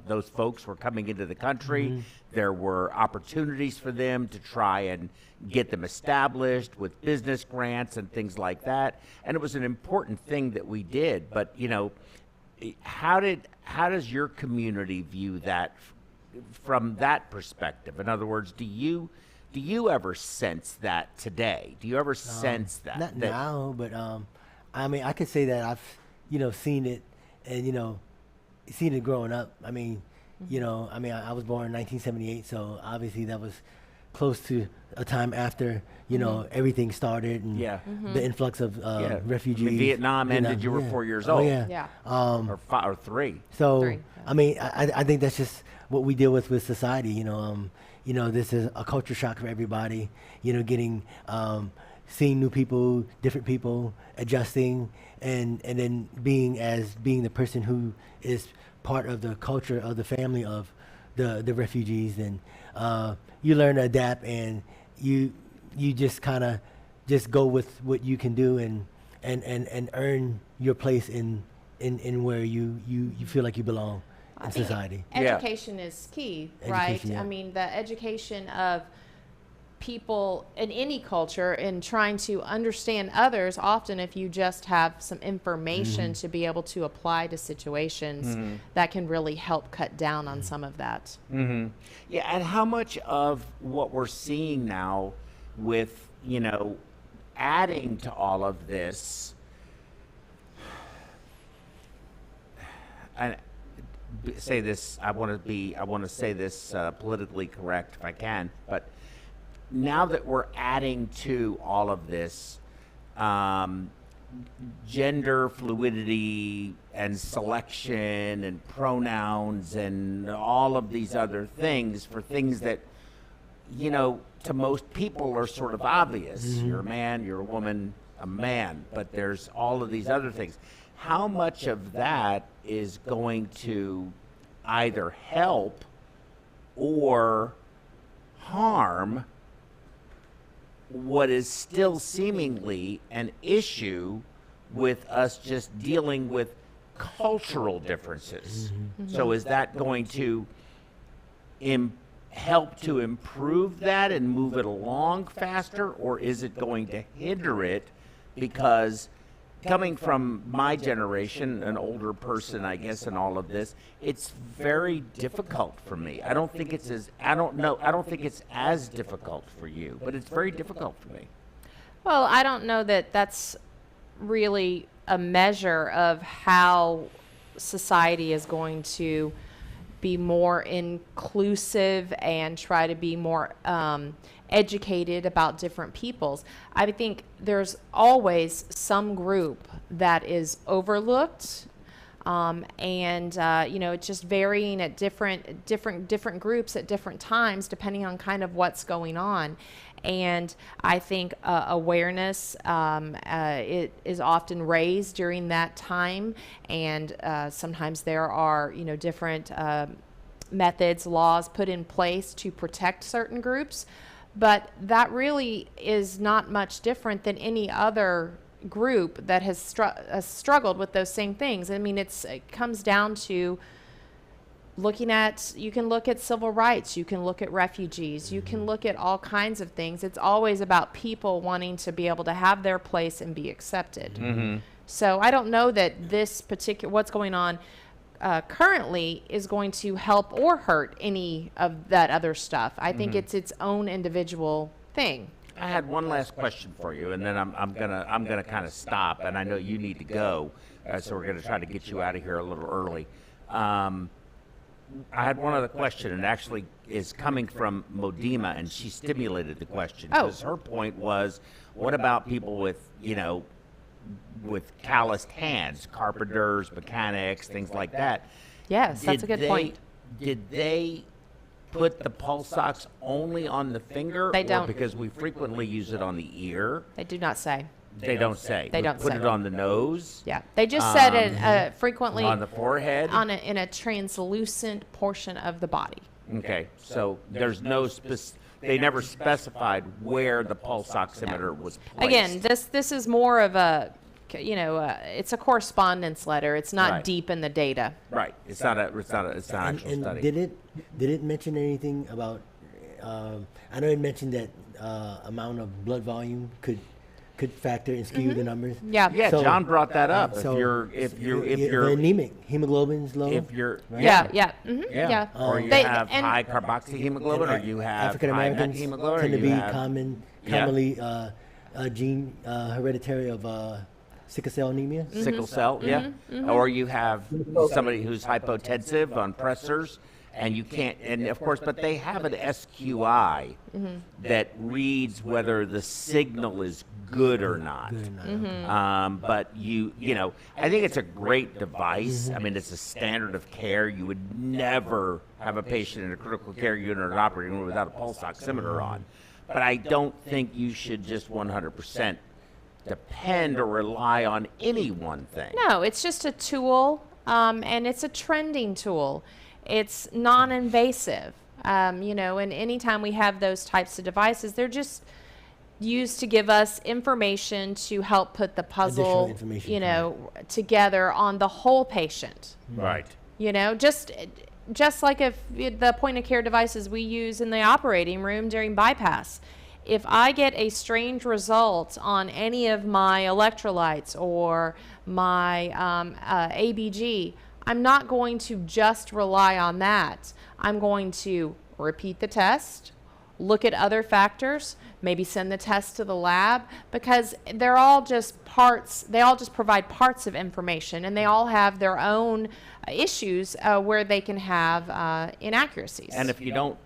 those folks were coming into the country. There were opportunities for them to try and get them established with business grants and things like that. And it was an important thing that we did. But, how does your community view that from that perspective? In other words, do you ever sense that today? Do you ever sense that? Not now, but I could say that I've, seen it, and, seen it growing up. I was born in 1978, so obviously that was close to a time after, everything started, and the influx of refugees. Vietnam ended, you were 4 years old. Or 5 or 3. So, 3. I think that's just what we deal with society, this is a culture shock for everybody, getting, seeing new people, different people, adjusting, and then being the person who is part of the culture of the family of the refugees, and you learn to adapt, and you just kind of just go with what you can do, and earn your place in where you feel like you belong in society. Education is key, right? Education, the education of people in any culture in trying to understand others, often if you just have some information to be able to apply to situations, that can really help cut down on some of that. Yeah, and how much of what we're seeing now with, adding to all of this, and say this, I want to say this politically correct if I can, but now that we're adding to all of this, gender fluidity and selection and pronouns and all of these other things for things that, to most people are sort of obvious. You're a man, you're a woman, a man, but there's all of these other things. How much of that is going to either help or harm what is still seemingly an issue with us just dealing with cultural differences? So is that going to help to improve that and move it along faster, or is it going to hinder it? Because coming from my generation, an older person, I guess, in all of this, it's very difficult for me. I don't think it's as difficult for you, but it's very difficult for me. Well, I don't know that that's really a measure of how society is going to be more inclusive and try to be more educated about different peoples. I think there's always some group that is overlooked, it's just varying at different groups at different times depending on kind of what's going on. And I think awareness it is often raised during that time, and sometimes there are different methods, laws put in place to protect certain groups. But that really is not much different than any other group that has struggled with those same things. I mean, it comes down to you can look at civil rights, you can look at refugees, you can look at all kinds of things. It's always about people wanting to be able to have their place and be accepted. So I don't know that what's going on currently is going to help or hurt any of that other stuff. I think it's its own individual thing. I had one last question for you, and then I'm gonna kind of stop. And I know you need to go, so we're gonna try to get you out of here a little early. I had one other question, and actually is coming from Modima, and she stimulated the question because her point was, what about people with calloused hands, carpenters, mechanics, things like that? Yes, that's a good point. Did they put the pulse ox only on the finger? They don't. Or because we frequently use it on the ear? They do not say. They don't say. They don't put say. it on the nose? Yeah, they just said it frequently on the forehead? In a translucent portion of the body. Okay, so there's they never specified where the pulse oximeter was placed. Again, this is more of a, it's a correspondence letter. It's not Right. deep in the data. Right. It's not an actual And study. did it mention anything about? I know it mentioned that amount of blood volume could factor and skew the numbers. Yeah. Yeah, So- John brought that up. So if the you're anemic, hemoglobin's low. if you're right? Yeah. Yeah. or you They- have and- high carboxyhemoglobin, or you have African high Americans hemoglobin, or tend to you be have commonly gene hereditary of sickle cell anemia. sickle cell, or you have somebody who's hypotensive on pressors, and you can't, and of course, but they have an SQI that reads whether the signal is good or not. But I think it's a great device. I mean, it's a standard of care. You would never have a patient in a critical care unit or an operating room without a pulse oximeter on. But I don't think you should just 100% depend or rely on any one thing. No, it's just a tool, and it's a trending tool. It's non-invasive, and anytime we have those types of devices, they're just used to give us information to help put the puzzle, information, together on the whole patient. Right. Just like if the point-of-care devices we use in the operating room during bypass. If I get a strange result on any of my electrolytes or my ABG, I'm not going to just rely on that. I'm going to repeat the test, look at other factors, maybe send the test to the lab, because they're all just parts, they all just provide parts of information, and they all have their own issues where they can have inaccuracies. And if you don't,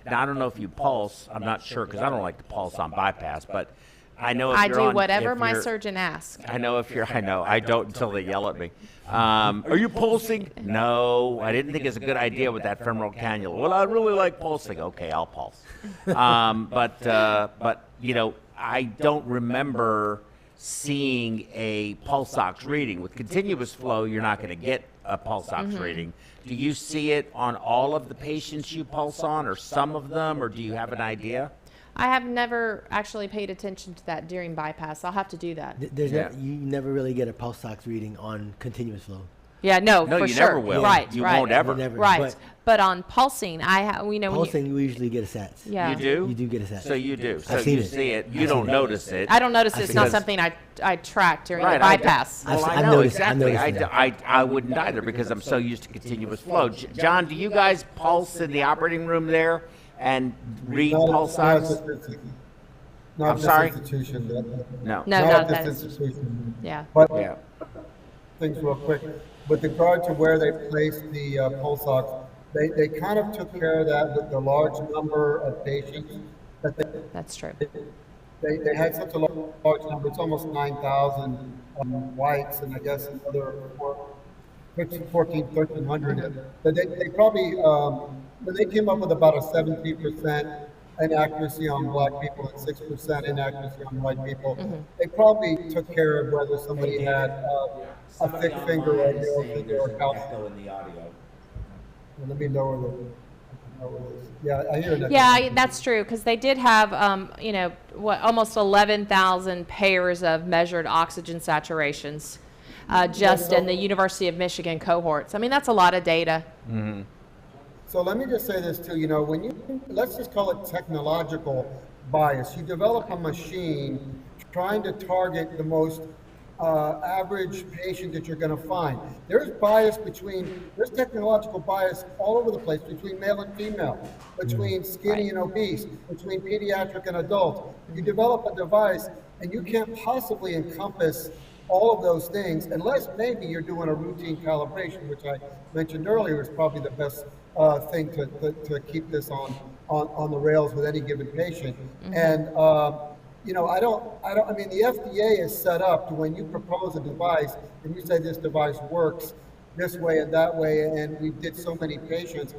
now I don't know if you pulse, I'm not sure because I don't like to pulse on bypass, but I know if I you're do on, whatever if my you're- surgeon asks. I know if you're. I know. I don't until they yell at me. Are you pulsing? No, I didn't think it's a good idea with that femoral cannula. Well, I really like pulsing. Okay, I'll pulse. But you know, I don't remember seeing a pulse ox reading. With continuous flow, you're not going to get a pulse ox reading. Do you see it on all of the patients you pulse on, or some of them, or do you have an idea? I have never actually paid attention to that during bypass. I'll have to do that. You never really get a pulse ox reading on continuous flow. Yeah, no, No, for you sure. never will. Right, You right. won't ever. You never, Right, but on pulsing, we know Pulsing, we usually get a SATs. yeah. You do? You do get a SATs. So you do. So I've seen you it. see it. You I've don't seen it. notice it. I don't notice I've it's seen not it. something I track during Right, the bypass. Well, I I've know noticed- I've exactly. noticed that. I wouldn't either because I'm so used to continuous flow. John, do you guys pulse in the operating room there and read pulse ox? Not I'm this sorry? institution. No. No, Not not at that. this institution. Yeah. But Yeah. things real quick. With regard to where they placed the pulse ox, they kind of took care of that with the large number of patients that That's true. they had such a large number. It's almost 9,000 whites, and I guess another 1,300. But they probably, when they came up with about a 17% inaccuracy on black people and 6% inaccuracy on white people, they probably took care of whether somebody had a thick finger or a middle finger or calcium. in the audio. Let me lower this. Yeah, I hear that. Yeah, that's true because they did have, almost 11,000 pairs of measured oxygen saturations just in the University of Michigan cohorts. I mean, that's a lot of data. So let me just say this too, let's just call it technological bias. You develop a machine trying to target the most average patient that you're going to find. There's technological bias all over the place between male and female, between skinny and obese, between pediatric and adult. You develop a device and you can't possibly encompass all of those things unless maybe you're doing a routine calibration, which I mentioned earlier is probably the best thing to keep this on the rails with any given patient. And I mean, the FDA is set up to when you propose a device and you say this device works this way and that way, and we did so many patients,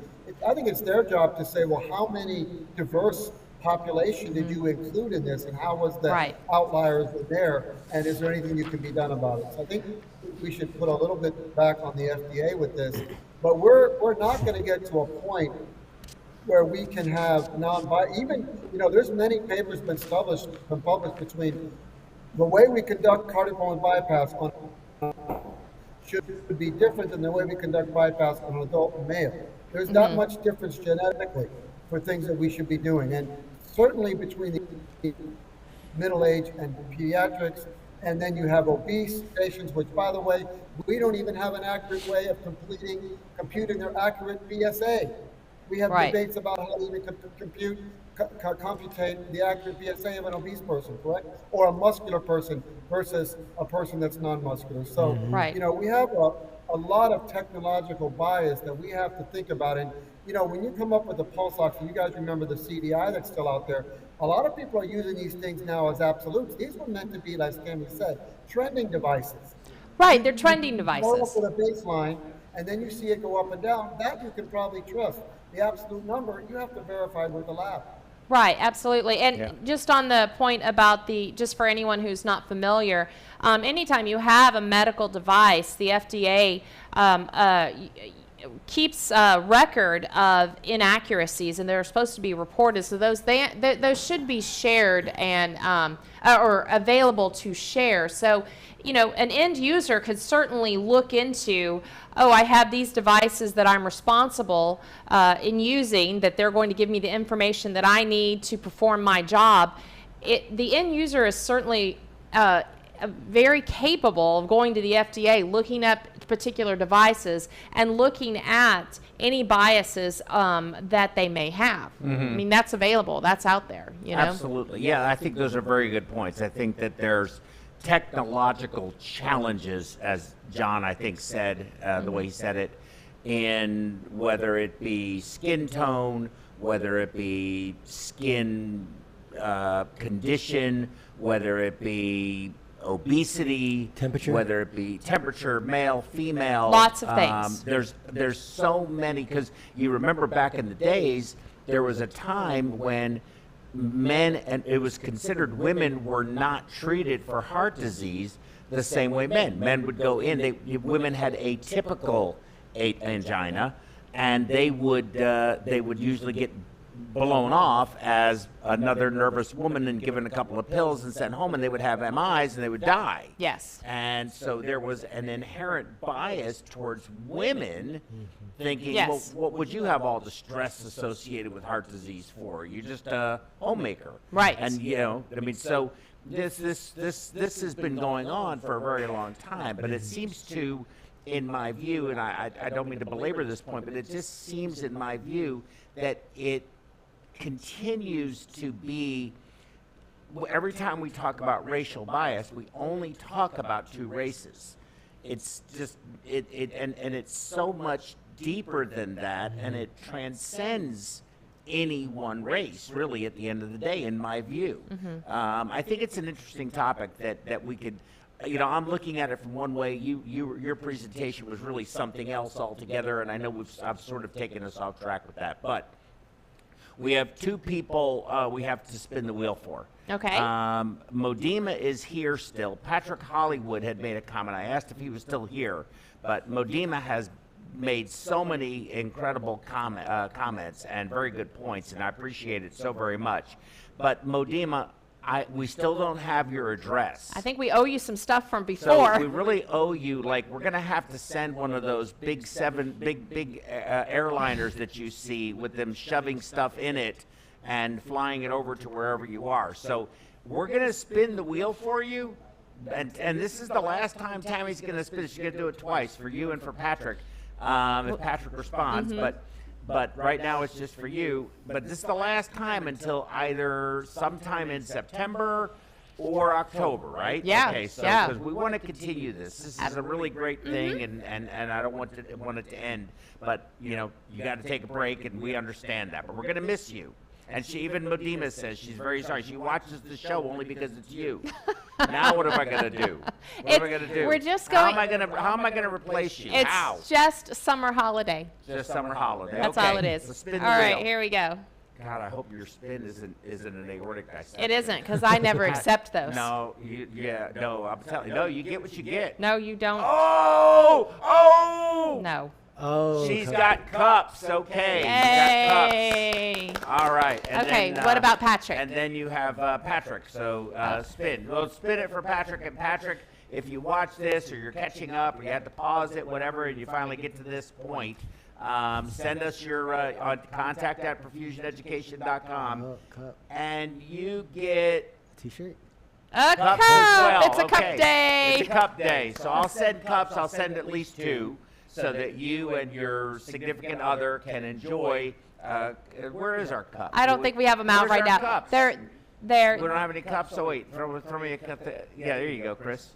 I think it's their job to say, well, how many diverse population did you include in this, and how was the outliers in there, and is there anything you can be done about it? So I think we should put a little bit back on the FDA with this, but we're not going to get to a point where we can have there's many papers been published between the way we conduct cardiopulmonary bypass should be different than the way we conduct bypass on an adult male. There's not much difference genetically for things that we should be doing, and certainly between the middle age and pediatrics, and then you have obese patients, which, by the way, we don't even have an accurate way of computing their accurate PSA. We have debates about how to even computate the accurate PSA of an obese person, correct? Or a muscular person versus a person that's non-muscular. So, we have a lot of technological bias that we have to think about. And, when you come up with the pulse ox, you guys remember the CDI that's still out there, a lot of people are using these things now as absolutes. These were meant to be, as Tammy said, trending devices. Right, they're trending Go devices. up with a baseline, and then you see it go up and down. That you can probably trust. The absolute number, you have to verify with the lab. Right, absolutely. And just on the point about just for anyone who's not familiar, anytime you have a medical device, the FDA keeps a record of inaccuracies, and they're supposed to be reported. So those should be shared and or available to share. So, an end user could certainly look into, I have these devices that I'm responsible in using, that they're going to give me the information that I need to perform my job. The end user is certainly very capable of going to the FDA, looking up particular devices and looking at any biases that they may have. I mean, that's available. That's out there. Absolutely. Yeah, I think those are very good points. I think that there's technological challenges, as John, I think, said, the way he said it, in whether it be skin tone, whether it be skin condition, whether it be obesity, Temperature. whether it be temperature, male, female. Lots of things. There's so many, because you remember back in the days, there was a time when men, and it was considered women were not treated for heart disease the same way men. Men would go in, women had atypical angina, and they would usually get blown off as another nervous woman and given a couple of pills and sent home, and they would have MIs and they would die. Yes. And so there was an inherent bias towards women thinking, Yes. well, what would you have all the stress associated with heart disease for? You're just a homemaker. Right. And, you know, I mean, so this has been going on for a very long time, but it seems to, in my view, and I don't mean to belabor this point, but it just seems in my view that it continues to be, every time we talk about racial bias, we only talk about two races. It's just, and it's so much deeper than that, and it transcends any one race, really, at the end of the day, in my view. I think it's an interesting topic that we could, you know, I'm looking at it from one way. Your presentation was really something else altogether, and I know I've sort of taken us off track with that, but we have two people we have to spin the wheel for. Okay. Modima is here still. Patrick Hollywood had made a comment. I asked if he was still here, but Modima has made so many incredible comments and very good points, and I appreciate it so very much. But Modima, we still don't have your address. I think we owe you some stuff from before. So we really owe you, like, we're going to have to send one of those big airliners that you see with them shoving stuff in it and flying it over to wherever you are. So we're going to spin the wheel for you, and this is the last time Tammy's going to spin it. She's going to do it twice, for you and for Patrick, if Patrick responds. But right now it's just for you. But this is the last time until either sometime in September or October, right? Yeah. Okay, so yeah. because we want to continue this. This is a really great thing, and I don't want it to end. But, you know, you got to take a break, and we understand that. But we're going to miss you. And even Modima says she's very sorry. She watches the show only because it's you. Now what am I going to do? What am I going to do? We're just going. How am I going to replace you? It's How? just summer holiday. Just summer holiday. That's okay. all it is. Let's spin the All right, wheel. here we go. God, I hope your spin isn't an aortic dissection. It isn't, because I never accept those. No, no, I'm telling you, no, you get what you get. No, you don't. Oh! No. Oh, She's okay. got cups, okay. Yay. You got cups. All right. And Okay, then, what about Patrick? And then you have Patrick, so spin. Well, spin it for Patrick. And Patrick, if you watch this or you're catching up or you have to pause it, whatever, and you finally get to this point, send us your contact@perfusioneducation.com, Cup. and you get T-shirt. A cup. cups as well. It's a cup Okay. day. It's a cup day. So I'll send cups. I'll send at least two, so that you and your significant other can enjoy. Where is our cup? I don't think we have them out Where's right our now. cups? They're We don't have any cups. So wait, throw me a cup. Yeah, there you go, Chris.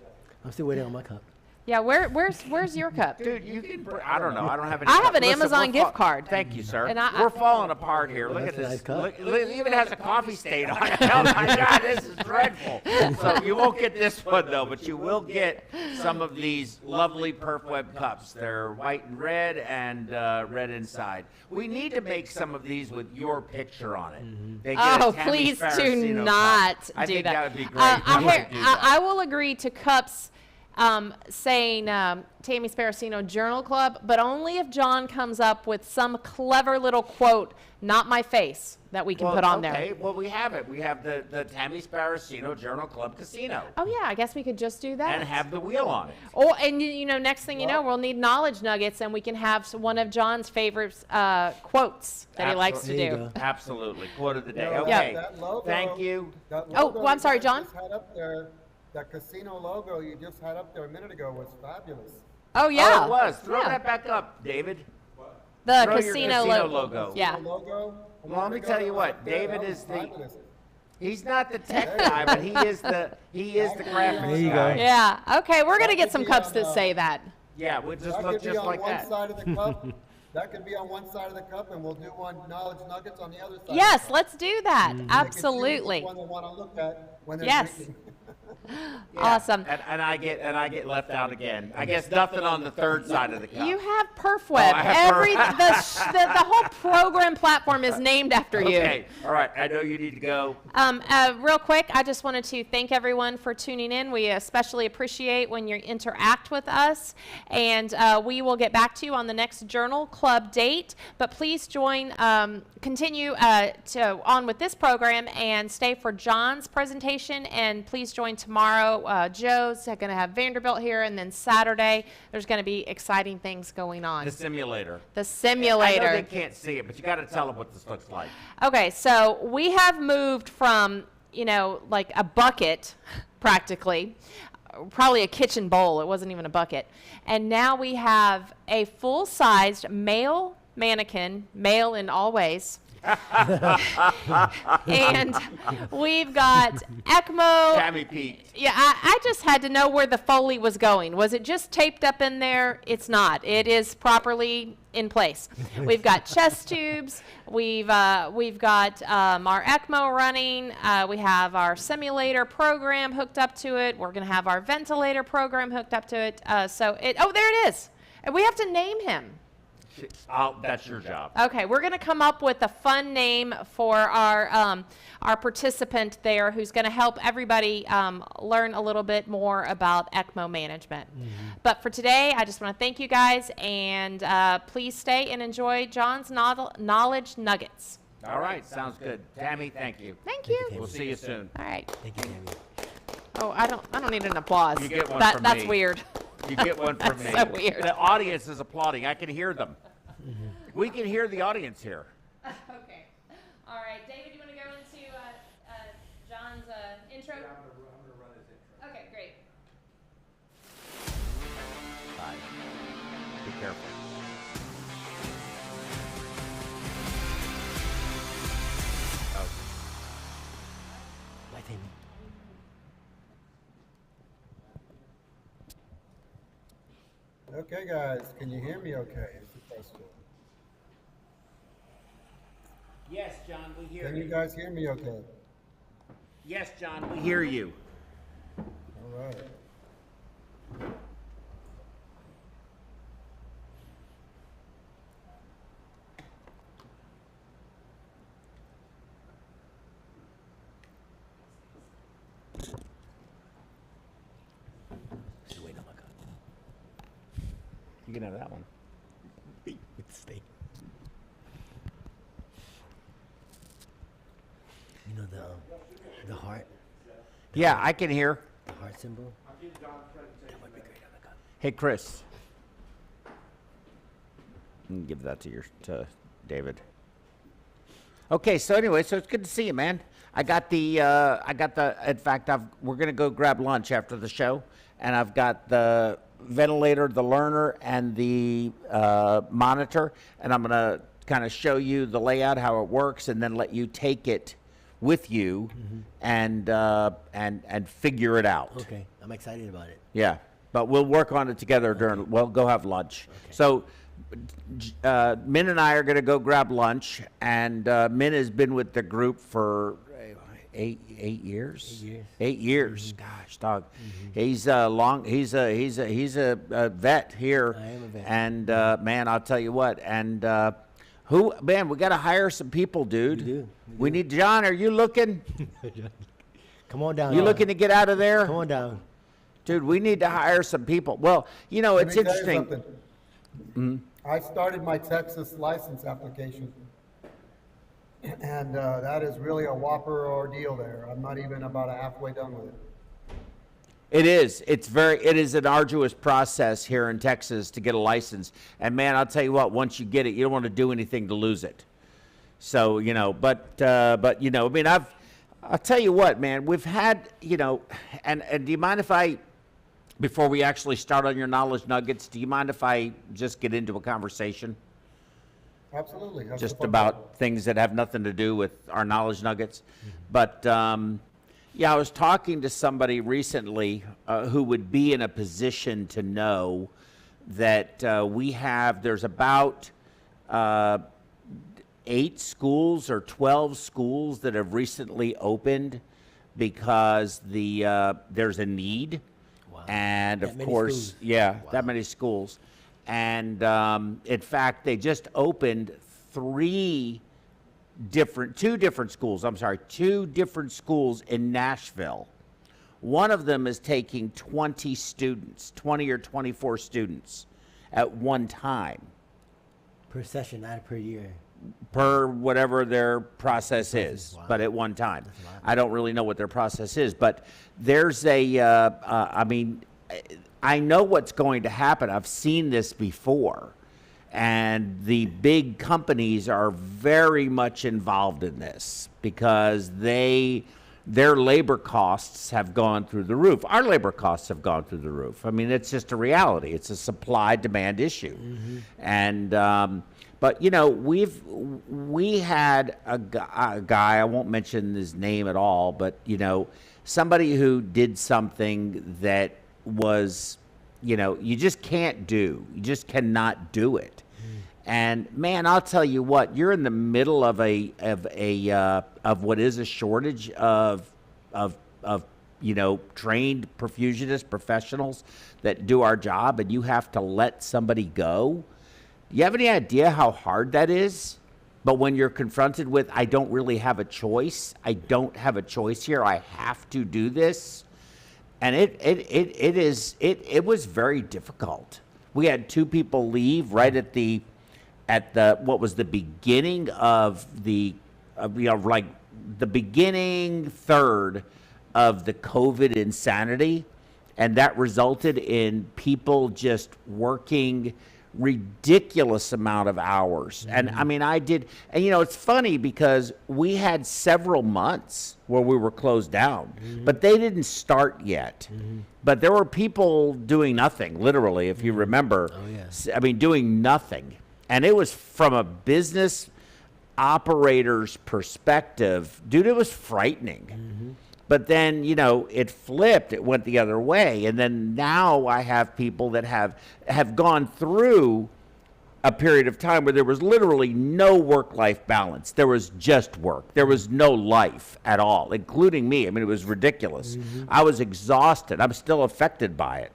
I'm still waiting on my cup. yeah. Where's your cup? Dude, you can. I don't know. I don't have any. I cups. have an Listen, Amazon we're gift card. Thank you, sir. And I- We're falling apart here. Look That's at a nice this. cup. Look, it even has a coffee stain on it. Oh my God, this is dreadful. So you won't get this one though, but you will get some of these lovely PerfWeb cups. They're white and red inside. We need to make some of these with your picture on it. They get a Oh, Tammy please do Sparacino cup. not I do think that. that would be great. We should do that. I will agree to cups saying Tammy Sparacino Journal Club, but only if John comes up with some clever little quote, not my face, that we can put on okay. there. Well, we have it. We have the Tammy Sparacino Journal Club Casino. Oh yeah, I guess we could just do that. And have the wheel on it. Oh, and you know, next thing you know, we'll need knowledge nuggets, and we can have one of John's favorite quotes that he likes to There you do. go. Absolutely. Quote of the day. Yeah. Okay. That logo- Thank you. That Oh, logo well, I'm you sorry, guys John? just had up there, that casino logo you just had up there a minute ago was fabulous. Oh yeah, Oh, it was. Throw Yeah. that back up, David. the Throw your casino casino logo. logo. Yeah. The logo. a Well, let me minute tell ago, you that was what, up there, David that is was the- fabulous. He's not the tech guy, but he is the graphics There you go. guy. Yeah. Okay, we're gonna That get could some be cups on, that say that. Yeah, we just That look could be just on like one that. side of the cup, That could be on one side of the cup, and we'll do one knowledge nuggets on the other side. Yes, of the cup. let's do that. They can choose Absolutely. which one they want to look at when they're Yes. drinking. Awesome. And I get left out again. I guess nothing on the third side of the cup. You have PerfWeb. I have The whole program platform is named after you. Okay. All right. I know you need to go. Real quick, I just wanted to thank everyone for tuning in. We especially appreciate when you interact with us, and we will get back to you on the next Journal Club date. But please continue on with this program and stay for John's presentation, and please join tomorrow. Joe's going to have Vanderbilt here, and then Saturday there's going to be exciting things going on. The simulator. The simulator. I know they can't see it, but you got to tell them what this looks like. Okay, so we have moved from, like a bucket, practically, probably a kitchen bowl. It wasn't even a bucket. And now we have a full-sized male mannequin, male in all ways. And we've got ECMO. Tammy peeked. Yeah, I just had to know where the Foley was going. Was it just taped up in there? It's not. It is properly in place. We've got chest tubes. We've got our ECMO running. We have our simulator program hooked up to it. We're going to have our ventilator program hooked up to it. Oh, there it is. And we have to name him. That's your job. Okay, we're going to come up with a fun name for our participant there, who's going to help everybody learn a little bit more about ECMO management. But for today, I just want to thank you guys, and please stay and enjoy John's Knowledge Nuggets. All right, sounds good. Tammy, thank you. Thank you. We'll see you soon. All right. Thank you, Tammy. Oh, I don't need an applause. You get one from That's me. weird. You get one from me. That's so weird. The audience is applauding. I can hear them. We can hear the audience here. Okay. All right, David, you want to go into John's intro? I'm gonna run his intro. Okay, great. Bye. Be careful. Oh. Bye, Tammy. Okay, guys, can you hear me okay? Is the question. Yes, John, we hear Can you guys hear me okay? Yes, John, we hear you. All right. Just wait on my cup. You can have that one. Stay. You know the heart, Yeah, I can hear. the heart symbol. That would be great on the cup. Hey, Chris. Give that to David. Okay, so anyway, so it's good to see you, man. In fact, we're gonna go grab lunch after the show, and I've got the ventilator, the learner, and the monitor, and I'm gonna kind of show you the layout, how it works, and then let you take it with you and figure it out. Okay, I'm excited about it. Yeah, but we'll work on it together during. We'll go have lunch. Okay. So, Min and I are going to go grab lunch, and Min has been with the group for 8 years. 8 years. 8 years. Gosh, dog. He's He's a vet here. I am a vet. And man, I'll tell you what. And we got to hire some people, dude. We do. We need John. Are you looking? Come on down. You looking to get out of there? Come on down. Dude, we need to hire some people. Well, it's Let me tell you interesting. something. I started my Texas license application, and that is really a whopper ordeal there. I'm not even about halfway done with it. It is. It is an arduous process here in Texas to get a license. And man, I'll tell you what, once you get it, you don't want to do anything to lose it. So, I'll tell you what, man, we've had, and do you mind if before we actually start on your knowledge nuggets, do you mind if I just get into a conversation? Absolutely. That's Just the fun about part. things that have nothing to do with our knowledge nuggets. But, I was talking to somebody recently who would be in a position to know that there's about 8 schools or 12 schools that have recently opened because there's a need. Wow. And That of many course, schools. yeah, Wow. that many schools. And in fact, they just opened two different schools in Nashville. One of them is taking 20 or 24 students at one time Per session, not per year. per whatever their process is, Wow. but at one time. That's a lot. I don't really know what their process is, but there's I mean, I know what's going to happen. I've seen this before, and the big companies are very much involved in this because their labor costs have gone through the roof. Our labor costs have gone through the roof. I mean, it's just a reality. It's a supply-demand issue. And but you know, we had a guy, I won't mention his name at all, but you know, somebody who did something that was, you know, you just can't do. You just cannot do it. And man, I'll tell you what, you're in the middle of what is a shortage of you know, trained perfusionist professionals that do our job, and you have to let somebody go. Do you have any idea how hard that is? But when you're confronted with, I don't really have a choice. I don't have a choice here. I have to do this. And it was very difficult. We had 2 people leave right at the what was the beginning of the you know, like the beginning third of the COVID insanity, and that resulted in people just working ridiculous amount of hours. And I mean, and you know, it's funny because we had several months where we were closed down, but they didn't start yet. But there were people doing nothing, literally, if you remember. Oh, yeah. I mean, doing nothing. And it was from a business operator's perspective, dude, it was frightening. But then, you know, it flipped. It went the other way. And then now I have people that have gone through a period of time where there was literally no work-life balance. There was just work. There was no life at all, including me. I mean, it was ridiculous. I was exhausted. I'm still affected by it.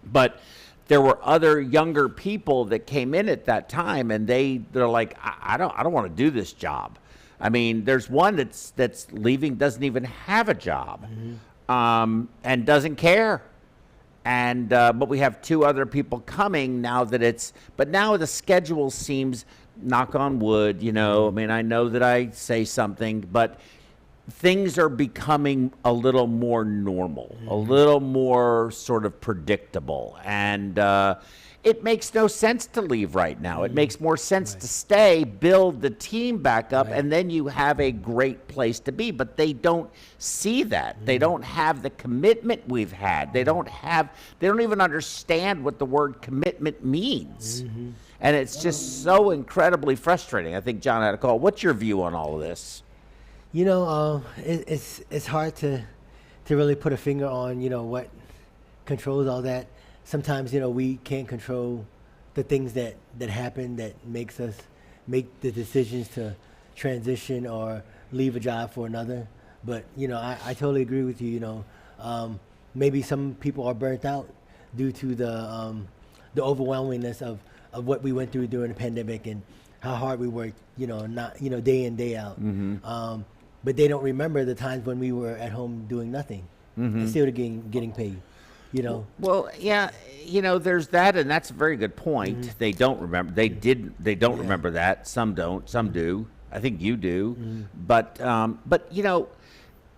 But there were other younger people that came in at that time, and they're like, I don't want to do this job. I mean, there's one that's leaving, doesn't even have a job, and doesn't care. And but we have 2 other people coming now but now the schedule seems, knock on wood, you know, I mean, I know that I say something, but things are becoming a little more normal, a little more sort of predictable. And it makes no sense to leave right now. It makes more sense to stay, build the team back up, and then you have a great place to be. But they don't see that. They don't have the commitment we've had. They don't even understand what the word commitment means. And it's just so incredibly frustrating. I think John had a call. What's your view on all of this? You know, it's hard to really put a finger on, you know, what controls all that. Sometimes, you know, we can't control the things that happen that makes us make the decisions to transition or leave a job for another. But, you know, I totally agree with you. You know, maybe some people are burnt out due to the overwhelmingness of what we went through during the pandemic and how hard we worked, you know, day in, day out. But they don't remember the times when we were at home doing nothing and still getting paid. You know. Well, yeah, you know, there's that, and that's a very good point. They don't remember. They don't remember that. Some don't. Some do. I think you do. But you know,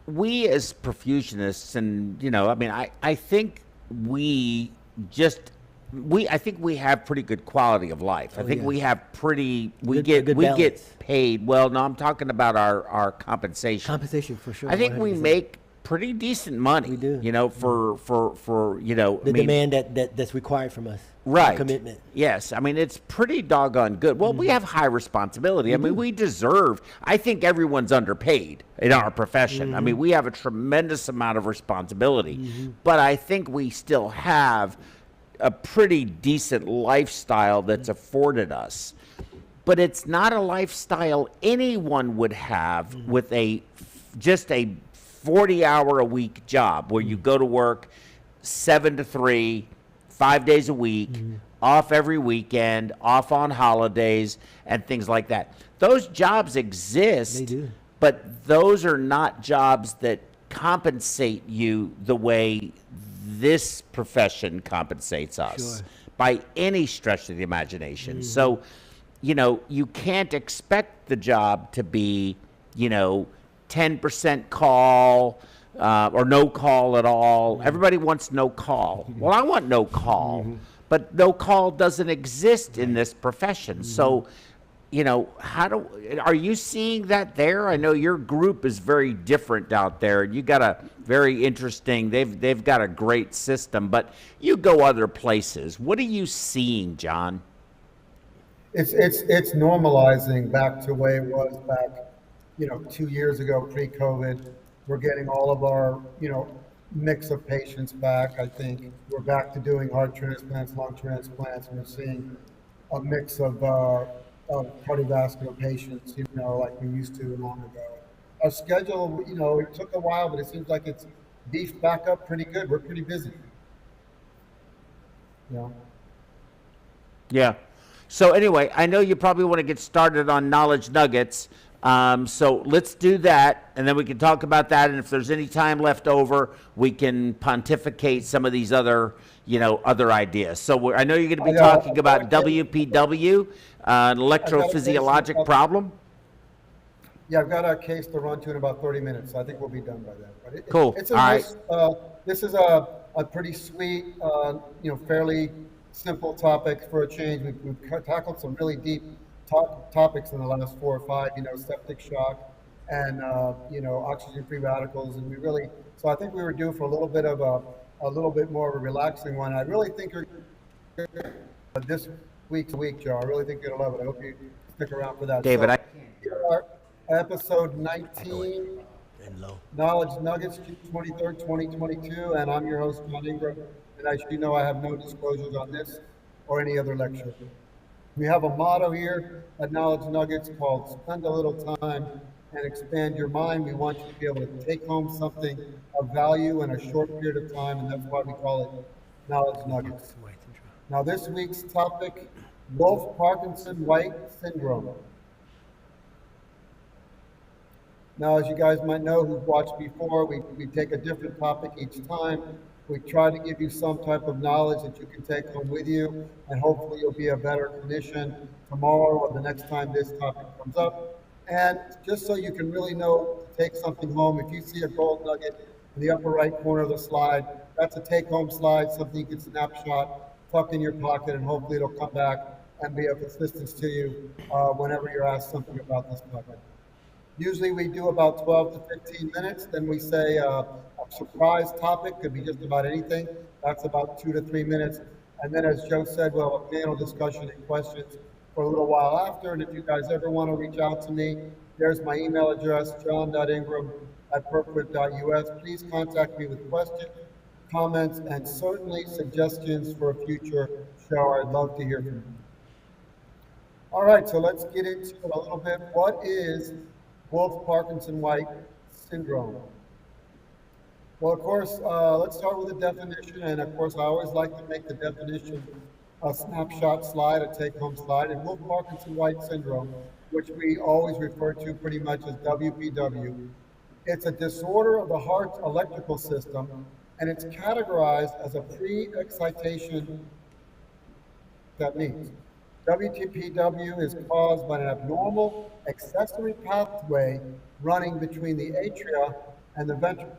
we as perfusionists, and you know, I mean, I think we have pretty good quality of life. I think we have we get paid. Well, no, I'm talking about our compensation. Compensation for sure. I think 100%. We make pretty decent money. We do. You know, for you know, the demand that's required from us. Right. Commitment. Yes. I mean, it's pretty doggone good. Well, we have high responsibility. I mean, we deserve, I think everyone's underpaid in our profession. I mean, we have a tremendous amount of responsibility, but I think we still have a pretty decent lifestyle that's afforded us. but it's not a lifestyle anyone would have with just a 40-hour-a-week job where you go to work 7 to 3, 5 days a week, off every weekend, off on holidays, and things like that. Those jobs exist, They do. but those are not jobs that compensate you the way this profession compensates us by any stretch of the imagination. So, you can't expect the job to be, 10% call or no call at all. Everybody wants no call. Well, I want no call, but no call doesn't exist in this profession. So, are you seeing that there? I know your group is very different out there. You got a very interesting, they've got a great system, but you go other places. What are you seeing, John? It's normalizing back to the way it was back, 2 years ago, pre-COVID. We're getting all of our, mix of patients back. I think we're back to doing heart transplants, lung transplants. We're seeing a mix of cardiovascular patients, like we used to long ago. Our schedule, it took a while, but it seems like it's beefed back up pretty good. We're pretty busy. Yeah. So anyway, I know you probably want to get started on knowledge nuggets. So let's do that, and then we can talk about that. And if there's any time left over, we can pontificate some of these other, other ideas. So I know you're going to be talking about WPW, an electrophysiologic problem. Yeah, I've got a case to run to in about 30 minutes. So I think we'll be done by then. But Cool. It's a All nice, this is a pretty sweet, fairly simple topic for a change. We've tackled some really deep topics in the last 4 or 5, septic shock and, oxygen-free radicals. And so I think we were due for a little bit more of a relaxing one. I really think this week's week, Joe. I really think you're going to love it. I hope you stick around for that. David, So, here are episode 19, Knowledge Nuggets, June 23rd, 2022. And I'm your host, John Ingram. And as you know, I have no disclosures on this or any other lecture. We have a motto here at Knowledge Nuggets called spend a little time and expand your mind. We want you to be able to take home something of value in a short period of time, and that's why we call it Knowledge Nuggets. Now this week's topic, Parkinson White Syndrome. Now, as you guys might know who've watched before, we take a different topic each time. We try to give you some type of knowledge that you can take home with you, and hopefully you'll be a better clinician tomorrow or the next time this topic comes up. And just so you can really know to take something home, if you see a gold nugget in the upper right corner of the slide, that's a take-home slide, something you can snapshot, tuck in your pocket, and hopefully it'll come back and be of assistance to you whenever you're asked something about this topic. Usually we do about 12 to 15 minutes. Then we say a surprise topic, could be just about anything. That's about 2 to 3 minutes. And then as Joe said, we'll have a panel discussion and questions for a little while after. And if you guys ever want to reach out to me, there's my email address, john.ingram@perfweb.us. Please contact me with questions, comments, and certainly suggestions for a future show. I'd love to hear from you. All right, so let's get into it a little bit. What is Parkinson White Syndrome? Well, of course, let's start with the definition. And of course, I always like to make the definition a snapshot slide, a take-home slide. And Parkinson White Syndrome, which we always refer to pretty much as WPW, it's a disorder of the heart's electrical system, and it's categorized as a pre-excitation technique. WPW is caused by an abnormal accessory pathway running between the atria and the ventricle.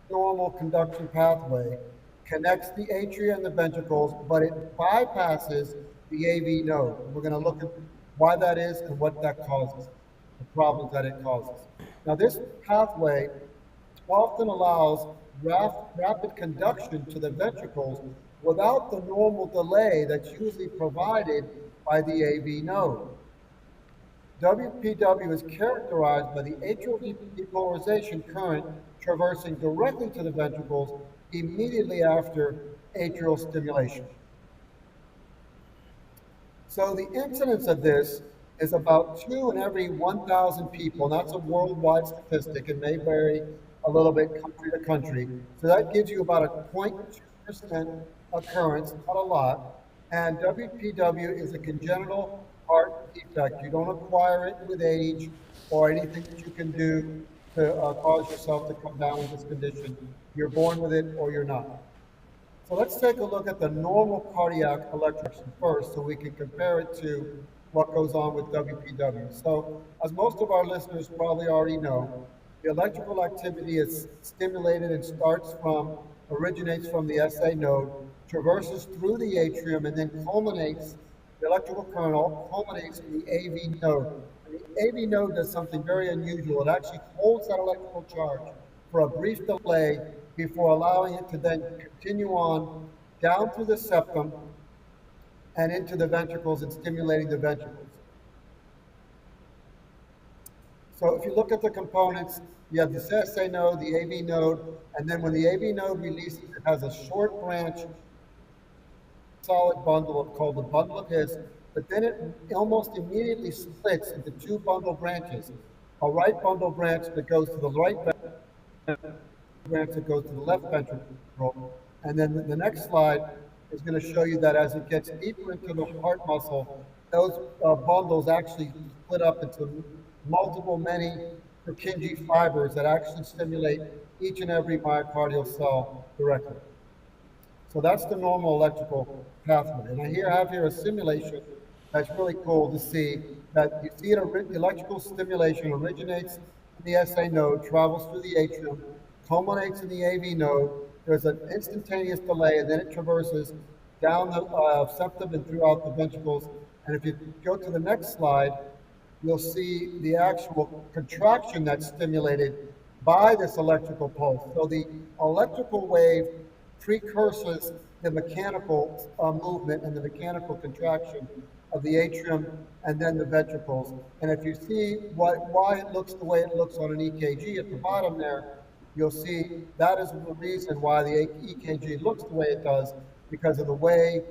Normal conduction pathway connects the atria and the ventricles, but it bypasses the AV node. We're going to look at why that is and what that causes, the problems that it causes. Now, this pathway often allows rapid conduction to the ventricles without the normal delay that's usually provided by the AV node. WPW is characterized by the atrial depolarization current traversing directly to the ventricles immediately after atrial stimulation. So the incidence of this is about 2 in every 1,000 people, and that's a worldwide statistic. It may vary a little bit country to country. So that gives you about a 0.2% occurrence, not a lot. And WPW is a congenital heart defect. You don't acquire it with age or anything that you can do to cause yourself to come down with this condition. You're born with it or you're not. So let's take a look at the normal cardiac electrocution first so we can compare it to what goes on with WPW. So as most of our listeners probably already know, the electrical activity is stimulated and originates from the SA node, traverses through the atrium, and then culminates, the electrical current culminates in the AV node. And the AV node does something very unusual. It actually holds that electrical charge for a brief delay before allowing it to then continue on down through the septum and into the ventricles and stimulating the ventricles. So if you look at the components, you have the SA node, the AV node, and then when the AV node releases, it has a short branch, solid bundle called the bundle of His, but then it almost immediately splits into two bundle branches. A right bundle branch that goes to the right branch that goes to the left ventricle. And then the next slide is going to show you that as it gets deeper into the heart muscle, those bundles actually split up into many Purkinje fibers that actually stimulate each and every myocardial cell directly. So that's the normal electrical pathway. And I have here a simulation that's really cool to see that you see electrical stimulation originates in the SA node, travels through the atrium, culminates in the AV node. There's an instantaneous delay, and then it traverses down the septum and throughout the ventricles. And if you go to the next slide, you'll see the actual contraction that's stimulated by this electrical pulse. So the electrical wave precurses the mechanical movement and the mechanical contraction of the atrium and then the ventricles. And if you see why it looks the way it looks on an EKG at the bottom there, you'll see that is the reason why the EKG looks the way it does, because of the way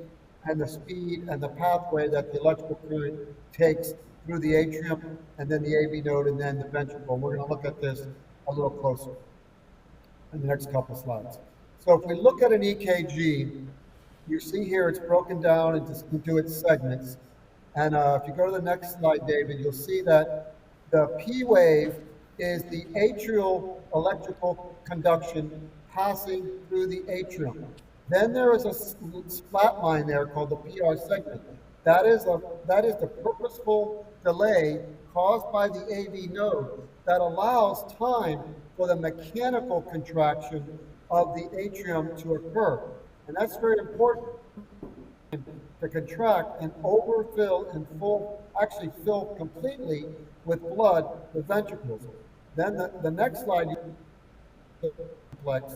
and the speed and the pathway that the electrical current takes through the atrium and then the AV node and then the ventricle. We're going to look at this a little closer in the next couple slides. So if we look at an EKG, you see here it's broken down into its segments. And if you go to the next slide, David, you'll see that the P wave is the atrial electrical conduction passing through the atrium. Then there is a flat line there called the PR segment. That is the purposeful delay caused by the AV node that allows time for the mechanical contraction of the atrium to occur. And that's very important, to contract and overfill and actually fill completely with blood the ventricles. Then the next slide complex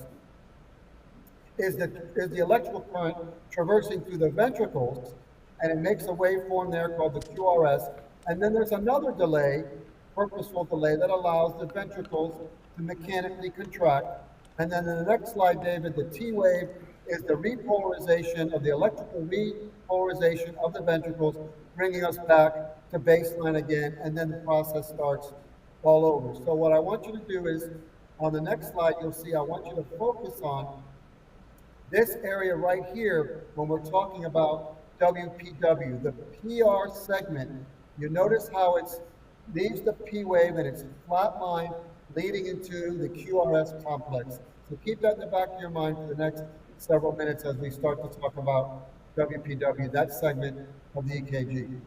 is the electrical current traversing through the ventricles, and it makes a waveform there called the QRS. And then there's another delay, purposeful delay, that allows the ventricles to mechanically contract. And then in the next slide, David, the T wave is the repolarization of the electrical repolarization of the ventricles, bringing us back to baseline again, and then the process starts all over. So what I want you to do is, on the next slide, you'll see I want you to focus on this area right here when we're talking about WPW, the PR segment. You notice how it leaves the P wave and it's flat line leading into the QRS complex. So keep that in the back of your mind for the next several minutes as we start to talk about WPW, that segment of the EKG.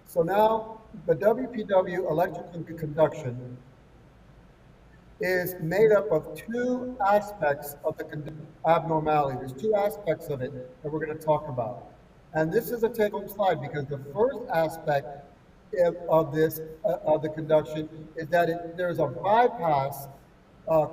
So now the WPW electrical conduction is made up of two aspects of the abnormality. There's two aspects of it that we're going to talk about. And this is a take-home slide because the first aspect of the conduction is that there's a bypass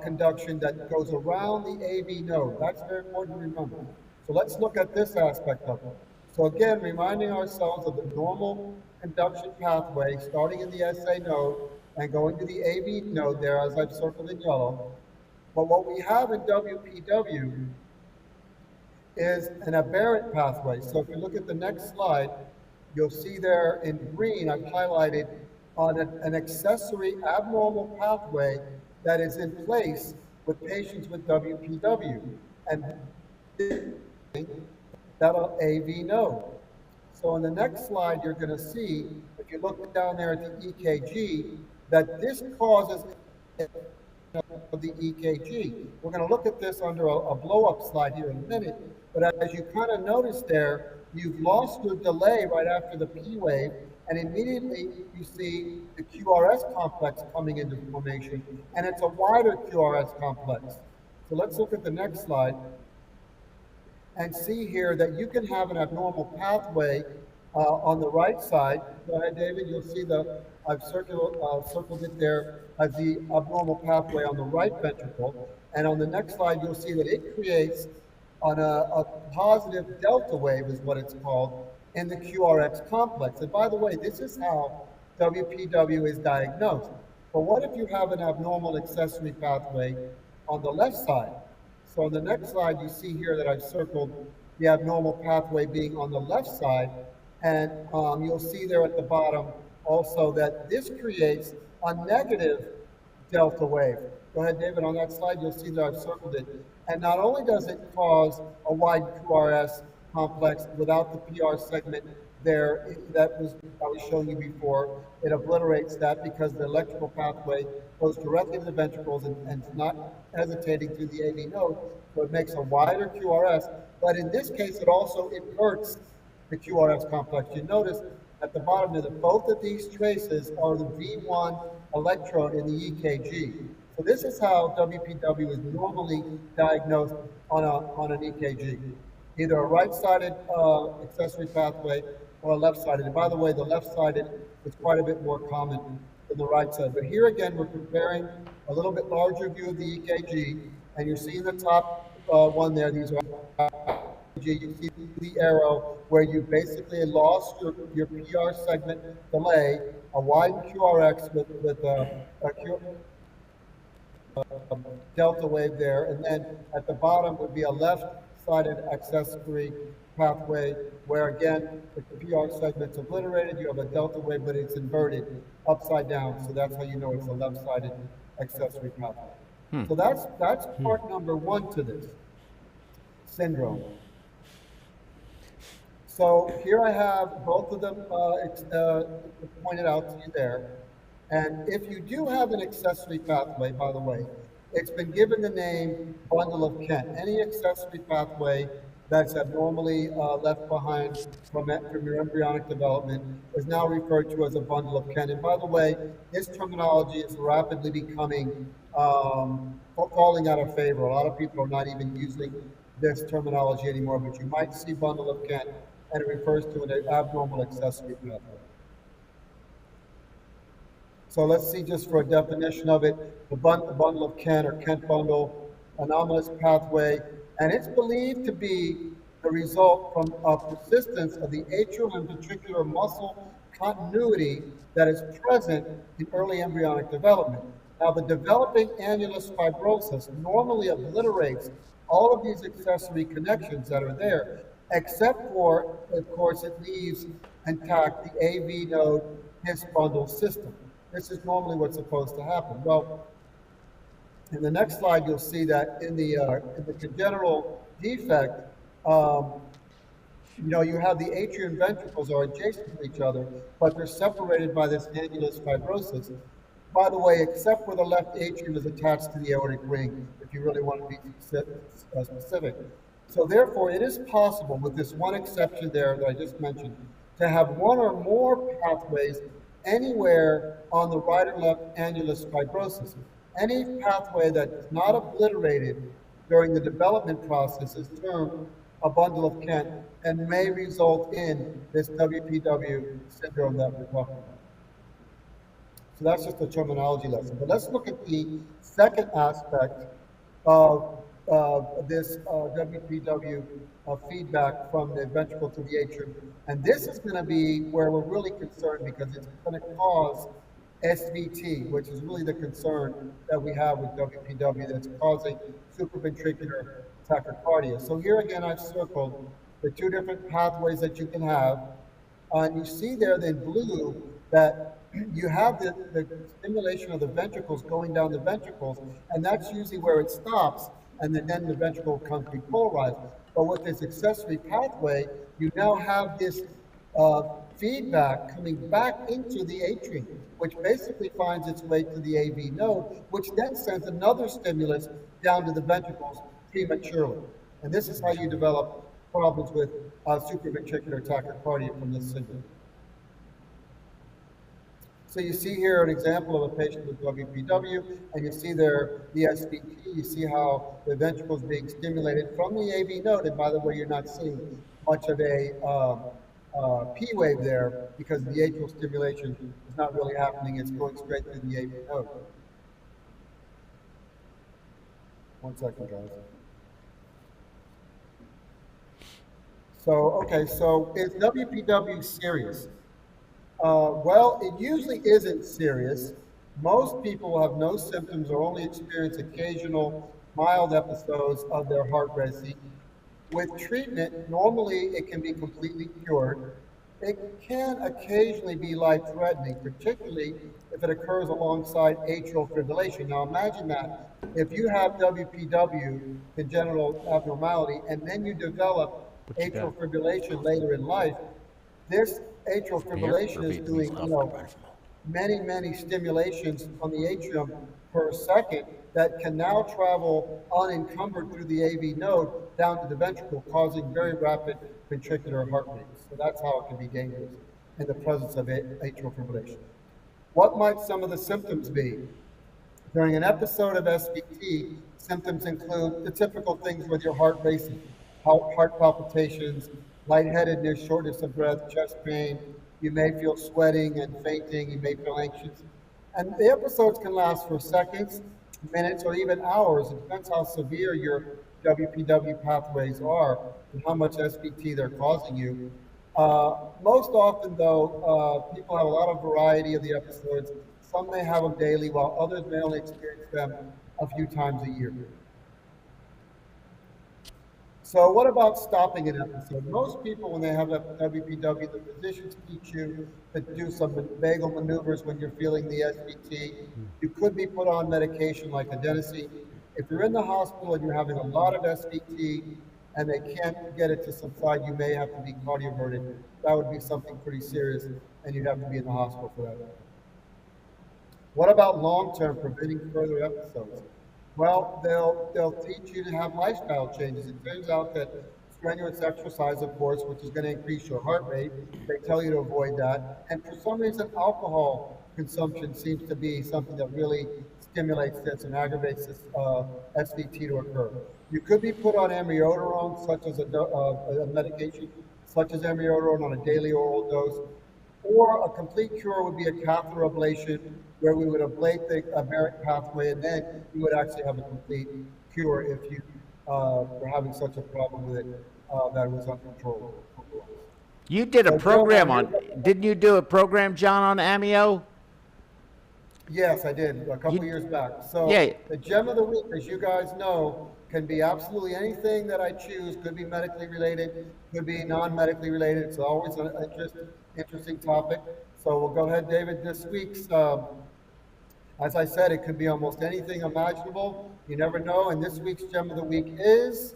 conduction that goes around the AV node. That's very important to remember. So let's look at this aspect of it. So again, reminding ourselves of the normal conduction pathway starting in the SA node and going to the AV node there, as I've circled in yellow. But what we have in WPW is an aberrant pathway. So if you look at the next slide, you'll see there in green, I've highlighted on an accessory abnormal pathway that is in place with patients with WPW. And that'll AV node. So on the next slide, you're going to see, if you look down there at the EKG, that this causes of the EKG. We're going to look at this under a blow-up slide here in a minute, but as you kind of notice there, you've lost your delay right after the P wave, and immediately you see the QRS complex coming into formation, and it's a wider QRS complex. So let's look at the next slide and see here that you can have an abnormal pathway on the right side. Go ahead, David. You'll see I've circled it there as the abnormal pathway on the right ventricle. And on the next slide, you'll see that it creates on a positive delta wave, is what it's called, in the QRX complex. And by the way, this is how WPW is diagnosed. But what if you have an abnormal accessory pathway on the left side? So on the next slide, you see here that I've circled the abnormal pathway being on the left side. And you'll see there at the bottom also that this creates a negative delta wave. Go ahead, David, on that slide, you'll see that I've circled it. And not only does it cause a wide QRS complex without the PR segment there that I was showing you before, it obliterates that because the electrical pathway goes directly to the ventricles and is not hesitating through the AV node, so it makes a wider QRS. But in this case, it also inverts the QRS complex. You notice at the bottom of both of these traces are the V1 electrode in the EKG. So this is how WPW is normally diagnosed on an EKG. Either a right-sided accessory pathway or a left-sided. And by the way, the left-sided is quite a bit more common than the right side. But here again, we're comparing a little bit larger view of the EKG, and you're seeing the top one there. These are you see the arrow where you basically lost your PR segment delay, a widened QRX with delta wave there, and then at the bottom would be a left-sided accessory pathway where again the PR segment's obliterated, you have a delta wave, but it's inverted upside down, so that's how you know it's a left-sided accessory pathway. So that's part number one to this syndrome. So here I have both of them pointed out to you there. And if you do have an accessory pathway, by the way, it's been given the name bundle of Kent. Any accessory pathway that's abnormally left behind from your embryonic development is now referred to as a bundle of Kent. And by the way, this terminology is rapidly becoming falling out of favor. A lot of people are not even using this terminology anymore, but you might see bundle of Kent, and it refers to an abnormal accessory pathway. So let's see just for a definition of it, the bundle of Kent or Kent bundle, anomalous pathway, and it's believed to be the result from a persistence of the atrial and ventricular muscle continuity that is present in early embryonic development. Now, the developing annulus fibrosus normally obliterates all of these accessory connections that are there, except for, of course, it leaves intact the AV node His bundle system. This is normally what's supposed to happen. Well, in the next slide, you'll see that in the congenital defect, you have the atrium and ventricles are adjacent to each other, but they're separated by this annulus fibrosus. By the way, except where the left atrium is attached to the aortic ring, if you really want to be specific. So therefore, it is possible, with this one exception there that I just mentioned, to have one or more pathways anywhere on the right or left annulus fibrosis. Any pathway that is not obliterated during the development process is termed a bundle of Kent and may result in this WPW syndrome that we're talking about. So that's just a terminology lesson. But let's look at the second aspect of this WPW feedback from the ventricle to the atrium. And this is going to be where we're really concerned because it's going to cause SVT, which is really the concern that we have with WPW, that's causing supraventricular tachycardia. So here again, I've circled the two different pathways that you can have. And you see there in blue that you have the stimulation of the ventricles going down the ventricles, and that's usually where it stops, and then the ventricle becomes depolarized. But with this accessory pathway, you now have this feedback coming back into the atrium, which basically finds its way to the AV node, which then sends another stimulus down to the ventricles prematurely. And this is how you develop problems with supraventricular tachycardia from this syndrome. So you see here an example of a patient with WPW, and you see there the SVT. You see how the ventricle is being stimulated from the AV node. And by the way, you're not seeing much of a P wave there because the atrial stimulation is not really happening. It's going straight through the AV node. One second, guys. So, okay, so is WPW serious? Well, it usually isn't serious. Most people have no symptoms or only experience occasional mild episodes of their heart racing. With treatment, normally it can be completely cured. It can occasionally be life-threatening, particularly if it occurs alongside atrial fibrillation. Now imagine that. If you have WPW, congenital abnormality, and then you develop atrial fibrillation later in life, this atrial fibrillation is doing, many stimulations on the atrium per second that can now travel unencumbered through the AV node down to the ventricle, causing very rapid ventricular heart rates. So that's how it can be dangerous in the presence of atrial fibrillation. What might some of the symptoms be? During an episode of SVT, symptoms include the typical things with your heart racing, heart palpitations, lightheadedness, shortness of breath, chest pain. You may feel sweating and fainting. You may feel anxious. And the episodes can last for seconds, minutes, or even hours. It depends how severe your WPW pathways are and how much SVT they're causing you. Most often, though, people have a lot of variety of the episodes. Some may have them daily, while others may only experience them a few times a year. So what about stopping an episode? Most people, when they have a WPW, the physicians teach you to do some vagal maneuvers when you're feeling the SVT. You could be put on medication like adenosine. If you're in the hospital and you're having a lot of SVT and they can't get it to subside, you may have to be cardioverted. That would be something pretty serious, and you'd have to be in the hospital for that. What about long-term, preventing further episodes? Well, they'll teach you to have lifestyle changes. It turns out that strenuous exercise, of course, which is going to increase your heart rate, they tell you to avoid that. And for some reason, alcohol consumption seems to be something that really stimulates this and aggravates this SVT to occur. You could be put on amiodarone, such as a medication, such as amiodarone on a daily oral dose, or a complete cure would be a catheter ablation, where we would ablate the aberrant pathway, and then you would actually have a complete cure if you were having such a problem with it that was uncontrollable. You did a program didn't you do a program, John, on amio? Yes, I did, a couple years back. So the gem of the week, as you guys know, can be absolutely anything that I choose. Could be medically related, could be non-medically related. It's always an interesting topic. So we'll go ahead, David. This week's, as I said, it could be almost anything imaginable. You never know. And this week's gem of the week is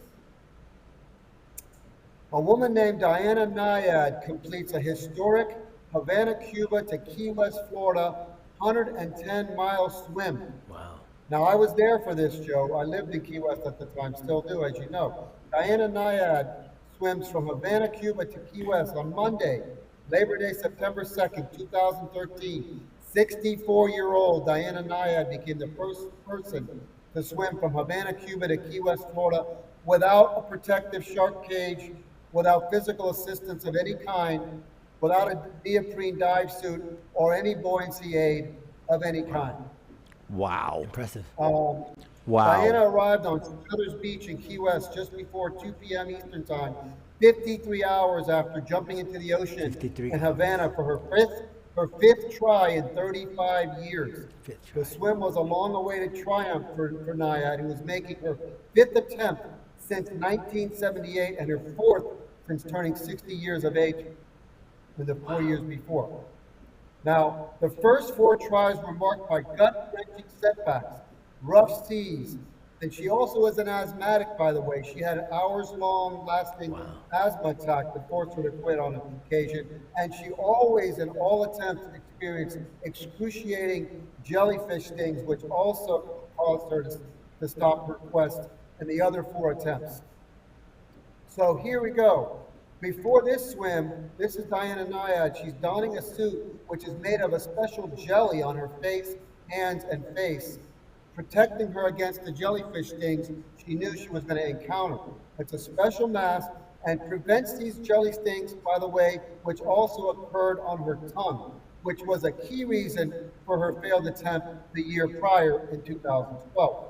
a woman named Diana Nyad completes a historic Havana, Cuba to Key West, Florida, 110-mile swim. Wow. Now, I was there for this, Joe. I lived in Key West at the time, still do, as you know. Diana Nyad swims from Havana, Cuba to Key West on Monday, Labor Day, September 2nd, 2013. 64-year-old Diana Nyad became the first person to swim from Havana, Cuba to Key West, Florida, without a protective shark cage, without physical assistance of any kind, without a neoprene dive suit or any buoyancy aid of any kind. Wow. Impressive. Wow. Diana arrived on Struthers Beach in Key West just before 2 p.m. Eastern Time, 53 hours after jumping into the ocean in Havana for her fifth try in 35 years. The swim was a long-awaited triumph for Nyad, who was making her fifth attempt since 1978 and her fourth since turning 60 years of age in the 4 years before. Now, the first 4 tries were marked by gut-wrenching setbacks, rough seas, and she also is an asthmatic, by the way. She had an hours-long lasting asthma attack that forced her to quit on occasion, and she always, in all attempts, experienced excruciating jellyfish stings, which also caused her to stop her quest in the other 4 attempts. So here we go. Before this swim, this is Diana Nyad. She's donning a suit which is made of a special jelly on her face, hands, and face, protecting her against the jellyfish stings she knew she was going to encounter. It's a special mask and prevents these jelly stings, by the way, which also occurred on her tongue, which was a key reason for her failed attempt the year prior in 2012.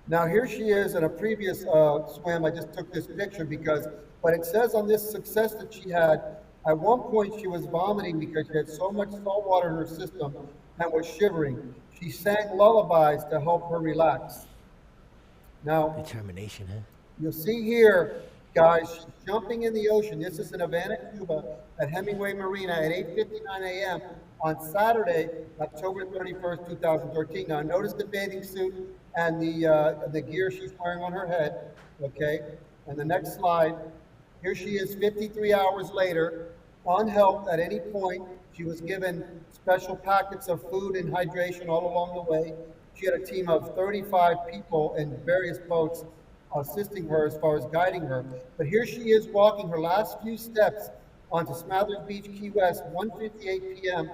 Now here she is in a previous swim. I just took this picture because what it says on this success that she had, at one point she was vomiting because she had so much salt water in her system and was shivering. She sang lullabies to help her relax. Now, Determination, huh? you'll see here, guys, she's jumping in the ocean. This is in Havana, Cuba, at Hemingway Marina at 8:59 a.m. on Saturday, October 31st, 2013. Now, notice the bathing suit and the gear she's wearing on her head, okay? And the next slide, here she is 53 hours later, unhelped at any point. She was given special packets of food and hydration all along the way. She had a team of 35 people in various boats assisting her as far as guiding her. But here she is walking her last few steps onto Smathers Beach, Key West, 1:58 p.m.,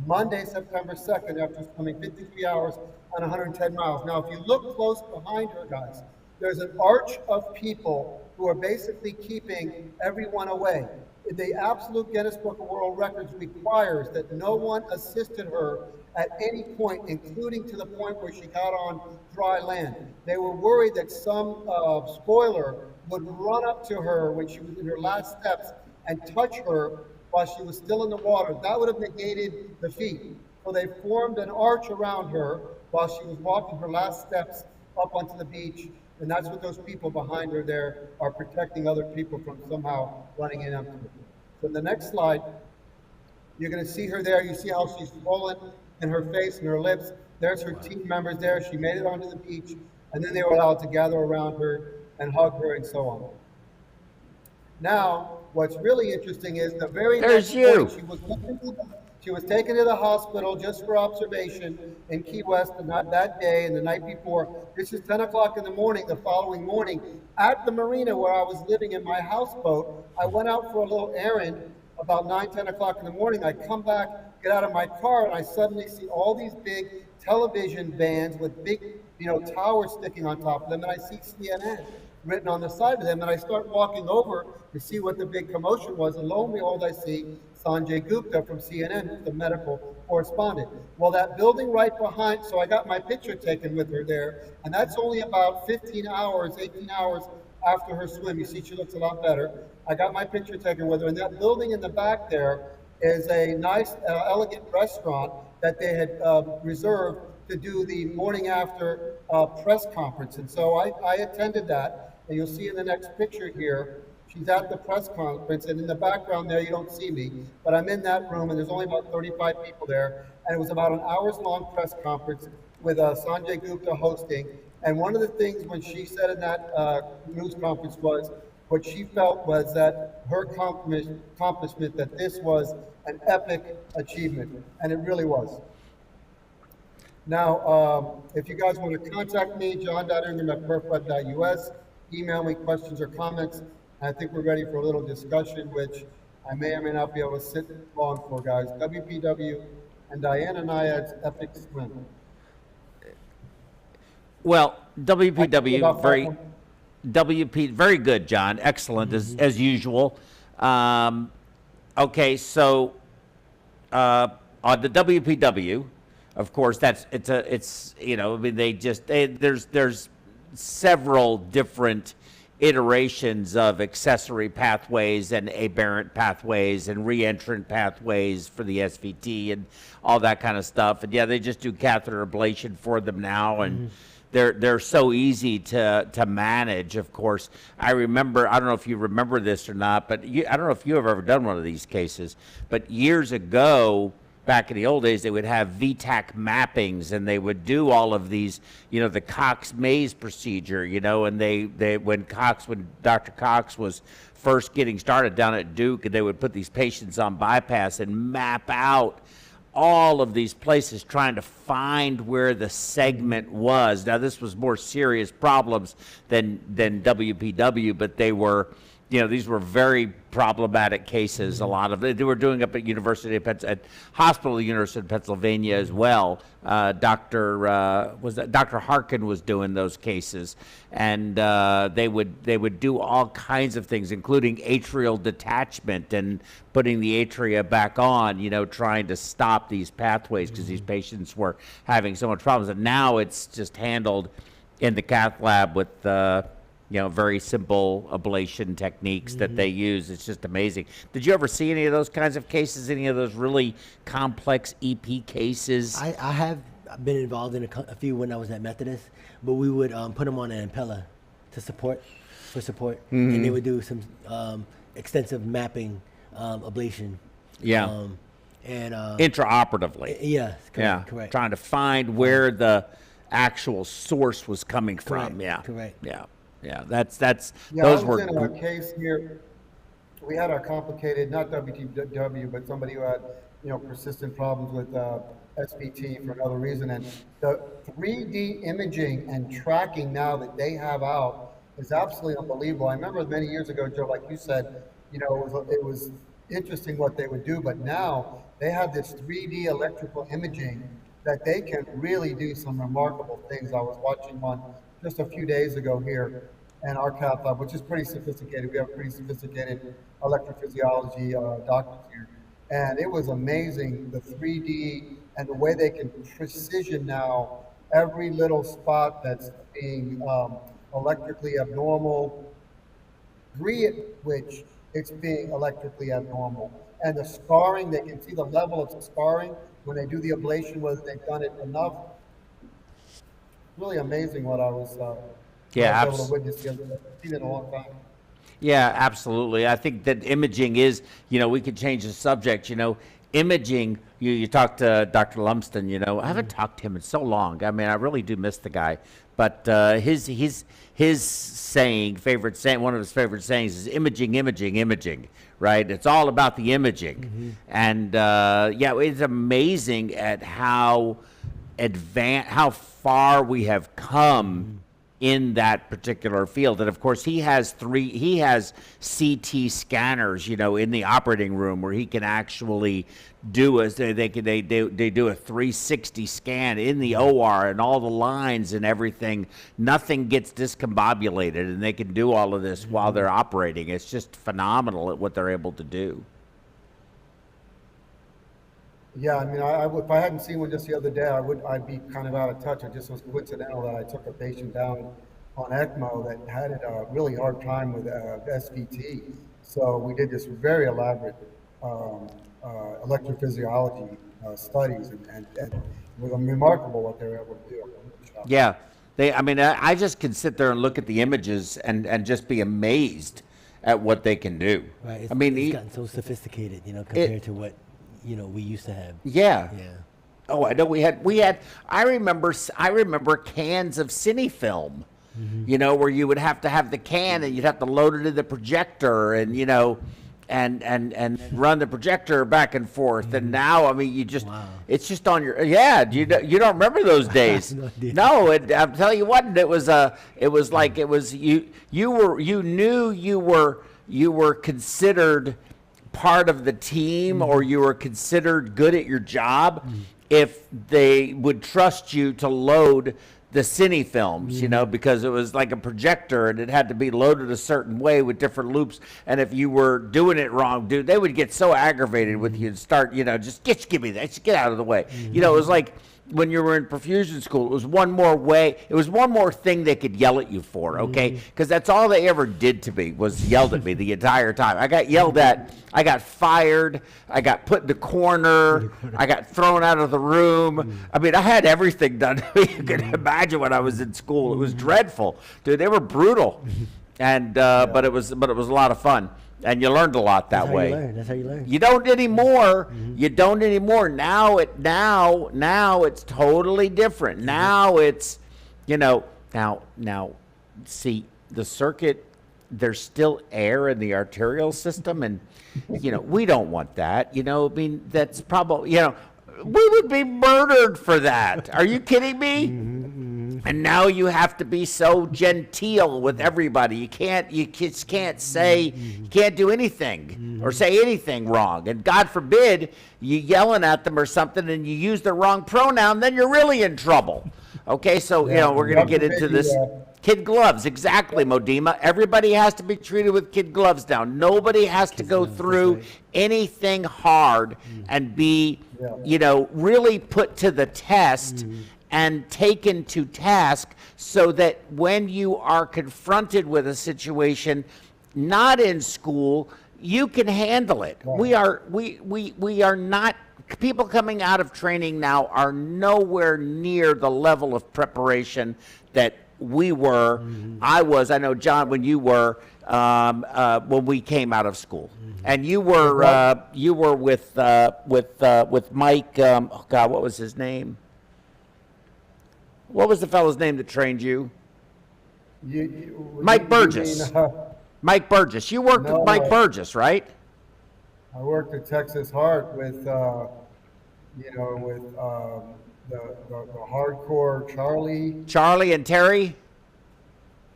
Monday, September 2nd, after swimming 53 hours on 110 miles. Now, if you look close behind her, guys, there's an arch of people who are basically keeping everyone away. The absolute Guinness Book of World Records requires that no one assisted her at any point, including to the point where she got on dry land. They were worried that some spoiler would run up to her when she was in her last steps and touch her while she was still in the water. That would have negated the feat. So they formed an arch around her while she was walking her last steps up onto the beach. And that's what those people behind her there are protecting other people from somehow running in onto her. So in the next slide, you're going to see her there. You see how she's swollen in her face and her lips. There's her team members there. She made it onto the beach, and then they were allowed to gather around her and hug her and so on. Now, what's really interesting is the very next morning she was taken to the hospital just for observation in Key West, and not that day and the night before. This is 10 o'clock in the morning, the following morning, at the marina where I was living in my houseboat. I went out for a little errand about 9, 10 o'clock in the morning. I come back, get out of my car, and I suddenly see all these big television vans with big, towers sticking on top of them, and I see CNN written on the side of them, and I start walking over to see what the big commotion was, and lo and behold, I see Sanjay Gupta from CNN, who's the medical correspondent. Well, that building right behind, so I got my picture taken with her there, and that's only about 15 hours, 18 hours after her swim. You see, she looks a lot better. I got my picture taken with her, and that building in the back there is a nice, elegant restaurant that they had reserved to do the morning after press conference. And so I attended that, and you'll see in the next picture here, she's at the press conference, and in the background there, you don't see me, but I'm in that room, and there's only about 35 people there, and it was about an hours-long press conference with Sanjay Gupta hosting. And one of the things when she said in that news conference was, what she felt was that her accomplishment, that this was an epic achievement, and it really was. Now, if you guys want to contact me, john.ingram@perfweb.us, email me questions or comments. I think we're ready for a little discussion, which I may or may not be able to sit long for, guys. WPW and Diana Nyad's epic swim. Well, WPW, very good, John. Excellent, as usual. Okay, so on the WPW, of course, there's several different iterations of accessory pathways and aberrant pathways and reentrant pathways for the SVT and all that kind of stuff. And yeah, they just do catheter ablation for them now, and they're so easy to manage. Of course, I remember, I don't know if you remember this or not, but I don't know if you have ever done one of these cases, but years ago, back in the old days, they would have VTAC mappings, and they would do all of these, the Cox-Maze procedure, and when Dr. Cox was first getting started down at Duke, and they would put these patients on bypass and map out all of these places trying to find where the segment was. Now, this was more serious problems than WPW, but they were, these were very problematic cases. A lot of they were doing up at University of Pennsylvania as well. Dr. Harkin was doing those cases, and they would do all kinds of things, including atrial detachment and putting the atria back on. Trying to stop these pathways because these patients were having so much problems. And now it's just handled in the cath lab with very simple ablation techniques that they use. It's just amazing. Did you ever see any of those kinds of cases, any of those really complex EP cases? I have been involved in a few when I was at Methodist, but we would put them on an Impella for support, and they would do some extensive mapping ablation. Yeah. And intraoperatively. Yes, correct. Trying to find where the actual source was coming from. Yeah. Correct. Yeah, that's those I were. was in a case here. We had a complicated, not WTW, but somebody who had, persistent problems with SVT for another reason. And the 3D imaging and tracking now that they have out is absolutely unbelievable. I remember many years ago, Joe, like you said, it was interesting what they would do, but now they have this 3D electrical imaging that they can really do some remarkable things. I was watching one just a few days ago here in our cath lab, which is pretty sophisticated. We have pretty sophisticated electrophysiology doctors here. And it was amazing, the 3D and the way they can precision now every little spot that's being electrically abnormal, degree at which it's being electrically abnormal. And the scarring, they can see the level of scarring when they do the ablation, whether they've done it enough. Really amazing what I was able to witness the other day. I've seen it in a long time. Yeah, absolutely. I think that imaging is, we could change the subject. Imaging, you talked to Dr. Lumsden, I haven't talked to him in so long. I mean, I really do miss the guy. But his saying, one of his favorite sayings is imaging, right? It's all about the imaging. And it's amazing at how far we have come in that particular field. And of course, he has CT scanners, in the operating room where he can actually do they do a 360 scan in the OR, and all the lines and everything, nothing gets discombobulated, and they can do all of this while they're operating. It's just phenomenal at what they're able to do. Yeah, I mean, if I hadn't seen one just the other day, I'd be kind of out of touch. It just was coincidental that I took a patient down on ECMO that had a really hard time with SVT. So we did this very elaborate electrophysiology studies, and it was remarkable what they were able to do. Yeah, I just can sit there and look at the images and just be amazed at what they can do. Right. It's gotten so sophisticated, compared to what we used to have. Yeah. Oh, I know we had. I remember cans of Cinefilm, where you would have to have the can and you'd have to load it in the projector, and and run the projector back and forth. And now, I mean, it's just on your. Yeah, you don't remember those days? No, I'll tell you what. You were considered part of the team, or you were considered good at your job if they would trust you to load the cine films, because it was like a projector and it had to be loaded a certain way with different loops. And if you were doing it wrong, they would get so aggravated with you and start, just give me that, just get out of the way. It was like when you were in perfusion school, it was one more way. It was one more thing they could yell at you for, okay? Because that's all they ever did to me was yelled at me the entire time. I got yelled at. I got fired. I got put in the corner. I got thrown out of the room. I mean, I had everything done to me. You can imagine when I was in school. It was dreadful, dude. They were brutal, and but it was a lot of fun. And you learned a lot that way. That's how you learn. You don't anymore. You don't anymore. Now it's totally different. Now it's, now see the circuit. There's still air in the arterial system, and we don't want that. I mean, that's probably we would be murdered for that. Are you kidding me? And now you have to be so genteel with everybody. You just can't say, you can't do anything or say anything wrong. And God forbid you yelling at them or something and you use the wrong pronoun, then you're really in trouble. Okay, so we're going to get into this. Kid gloves, exactly, Modima. Everybody has to be treated with kid gloves now. Nobody has to go through anything hard and be, really put to the test and taken to task, so that when you are confronted with a situation not in school, you can handle it. We are not. People coming out of training now are nowhere near the level of preparation that we were. I know, John, when you were, when we came out of school, and you were with Mike. Oh God, what was his name? What was the fellow's name that trained you? Mike Burgess. Mike Burgess. You worked with Mike Burgess, right? I worked at Texas Heart with, the hardcore Charlie. Charlie and Terry.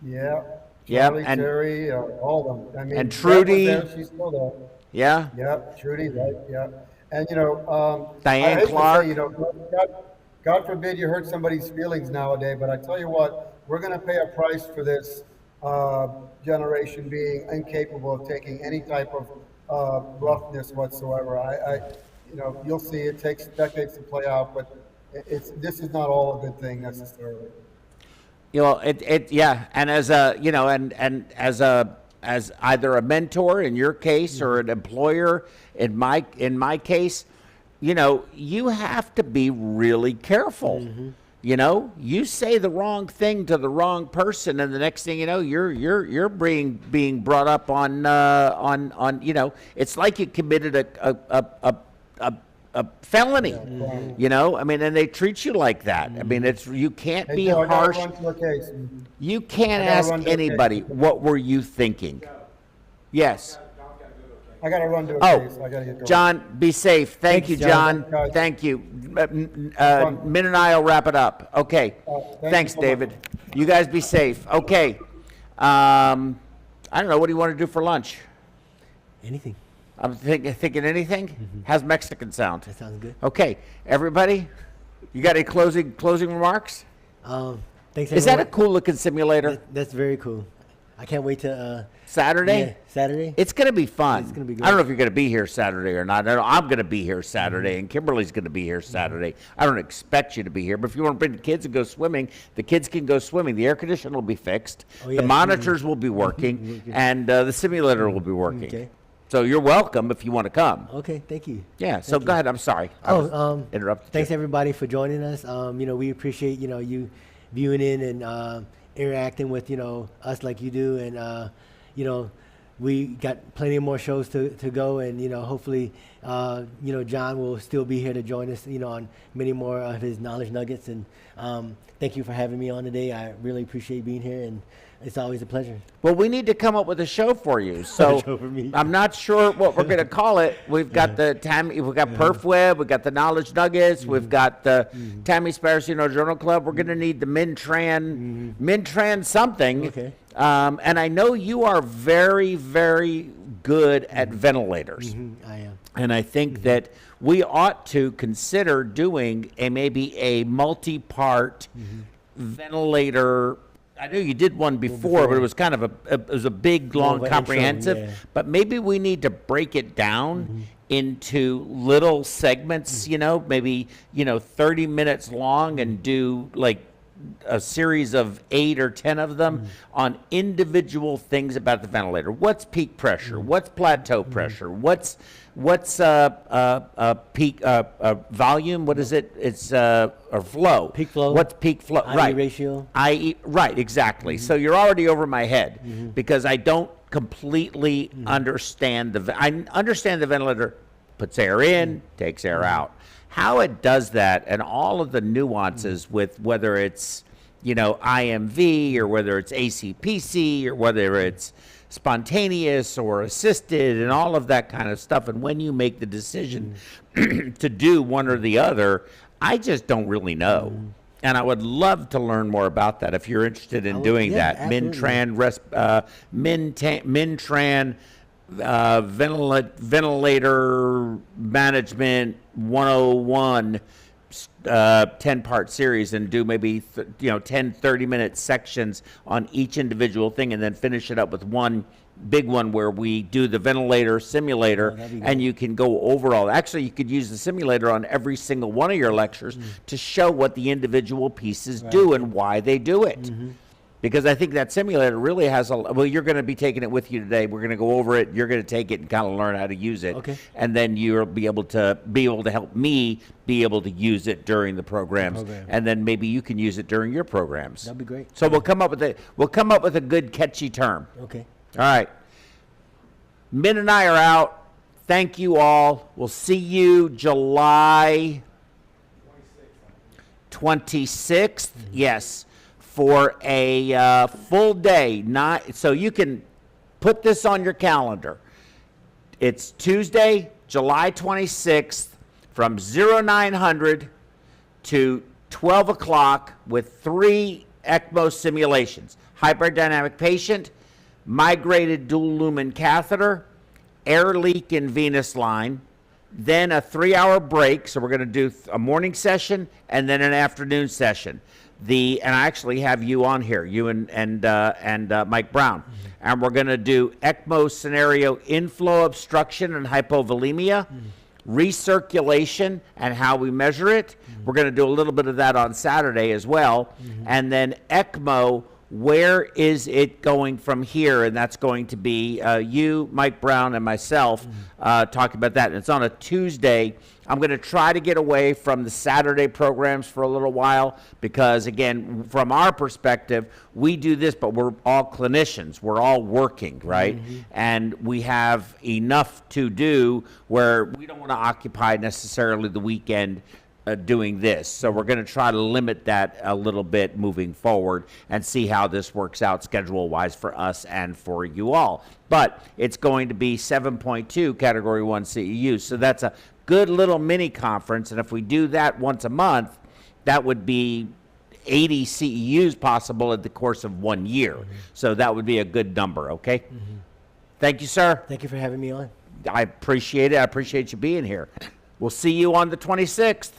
Yeah. Yep. Charlie, And Terry, all of them. I mean, and Trudy. She's still there. Yeah. Yep. Trudy. Right. Yeah. And Diane I hate Clark. To say, God forbid you hurt somebody's feelings nowadays, but I tell you what, we're going to pay a price for this generation being incapable of taking any type of roughness whatsoever. You'll see it takes decades to play out, but this is not all a good thing necessarily. And as as either a mentor in your case or an employer in my case, you have to be really careful. You say the wrong thing to the wrong person, and the next thing you know, you're being brought up on it's like you committed a felony. I mean, and they treat you like that. I mean, you can't be harsh. You can't ask anybody, what were you thinking? Yes. I got to run to a case. I got to get going. John, be safe. Thank you, John. Thank you. Min and I will wrap it up. Okay. Thanks, David. You guys be safe. Okay. I don't know. What do you want to do for lunch? Anything. I'm thinking anything? How's Mexican sound? That sounds good. Okay. Everybody, you got any closing remarks? Thanks. Is that a cool looking simulator? That's very cool. I can't wait to Saturday? Yeah, Saturday. It's going to be fun. It's going to be good. I don't know if you're going to be here Saturday or not. I know I'm going to be here Saturday, and Kimberly's going to be here Saturday. I don't expect you to be here, but if you want to bring the kids and go swimming, the kids can go swimming. The air conditioner will be fixed. The monitors will be working, and the simulator will be working. Okay. So you're welcome if you want to come. Okay, thank you. Yeah, so go ahead. I'm sorry. Interrupted. Thanks everybody for joining us. We appreciate, you viewing in and interacting with, us like you do. And, we got plenty more shows to go. And, hopefully, John will still be here to join us, on many more of his knowledge nuggets. And thank you for having me on today. I really appreciate being here. And it's always a pleasure. Well, we need to come up with a show for you. So I'm not sure what we're going to call it. We've got we've got PerfWeb, we've got the Knowledge Nuggets, we've got the Tammy Sparacino Journal Club. We're going to need the Mintran something. Okay. And I know you are very, very good at ventilators. I am. And I think that we ought to consider doing maybe a multi-part ventilator. I know you did one before, but it was kind of a big, long, comprehensive. But maybe we need to break it down into little segments, maybe, 30 minutes long, and do like a series of 8 or 10 of them on individual things about the ventilator. What's peak pressure? What's plateau pressure? What's peak volume? What is it? It's or flow. Peak flow. What's peak flow? IE Right. ratio. IE. Right. Exactly. So you're already over my head because I don't completely understand I understand the ventilator puts air in, takes air out. How it does that and all of the nuances with whether it's, IMV or whether it's ACPC or whether it's spontaneous or assisted and all of that kind of stuff. And when you make the decision to do one or the other, I just don't really know. And I would love to learn more about that if you're interested in doing that. Mintran ventilator management 101 10-part series, and do maybe 10 30-minute sections on each individual thing, and then finish it up with one big one where we do the ventilator simulator, and you can go overall. Actually, you could use the simulator on every single one of your lectures to show what the individual pieces do and why they do it. Because I think that simulator really has you're going to be taking it with you today. We're going to go over it. You're going to take it and kind of learn how to use it. Okay. And then you'll be able to help me be able to use it during the programs. And then maybe you can use it during your programs. That'd be great. So we'll come up with a good catchy term. Okay. All right. Min and I are out. Thank you all. We'll see you July 26th. Yes. For a full day. So you can put this on your calendar. It's Tuesday, July 26th from 0900 to 12 o'clock with 3 ECMO simulations. Hyperdynamic patient, migrated dual lumen catheter, air leak in venous line, then a 3-hour break. So we're going to do a morning session and then an afternoon session. And I actually have you on here, you and Mike Brown. And we're going to do ECMO scenario inflow obstruction and hypovolemia, recirculation and how we measure it. We're going to do a little bit of that on Saturday as well. And then ECMO, where is it going from here? And that's going to be you, Mike Brown, and myself talking about that. And it's on a Tuesday. I'm going to try to get away from the Saturday programs for a little while because, again, from our perspective, we do this, but we're all clinicians. We're all working, right? And we have enough to do where we don't want to occupy necessarily the weekend doing this. So we're going to try to limit that a little bit moving forward and see how this works out schedule-wise for us and for you all. But it's going to be 7.2 Category 1 CEUs. So that's a good little mini conference. And if we do that once a month, that would be 80 CEUs possible in the course of 1 year. So that would be a good number, okay? Thank you, sir. Thank you for having me on. I appreciate it. I appreciate you being here. We'll see you on the 26th.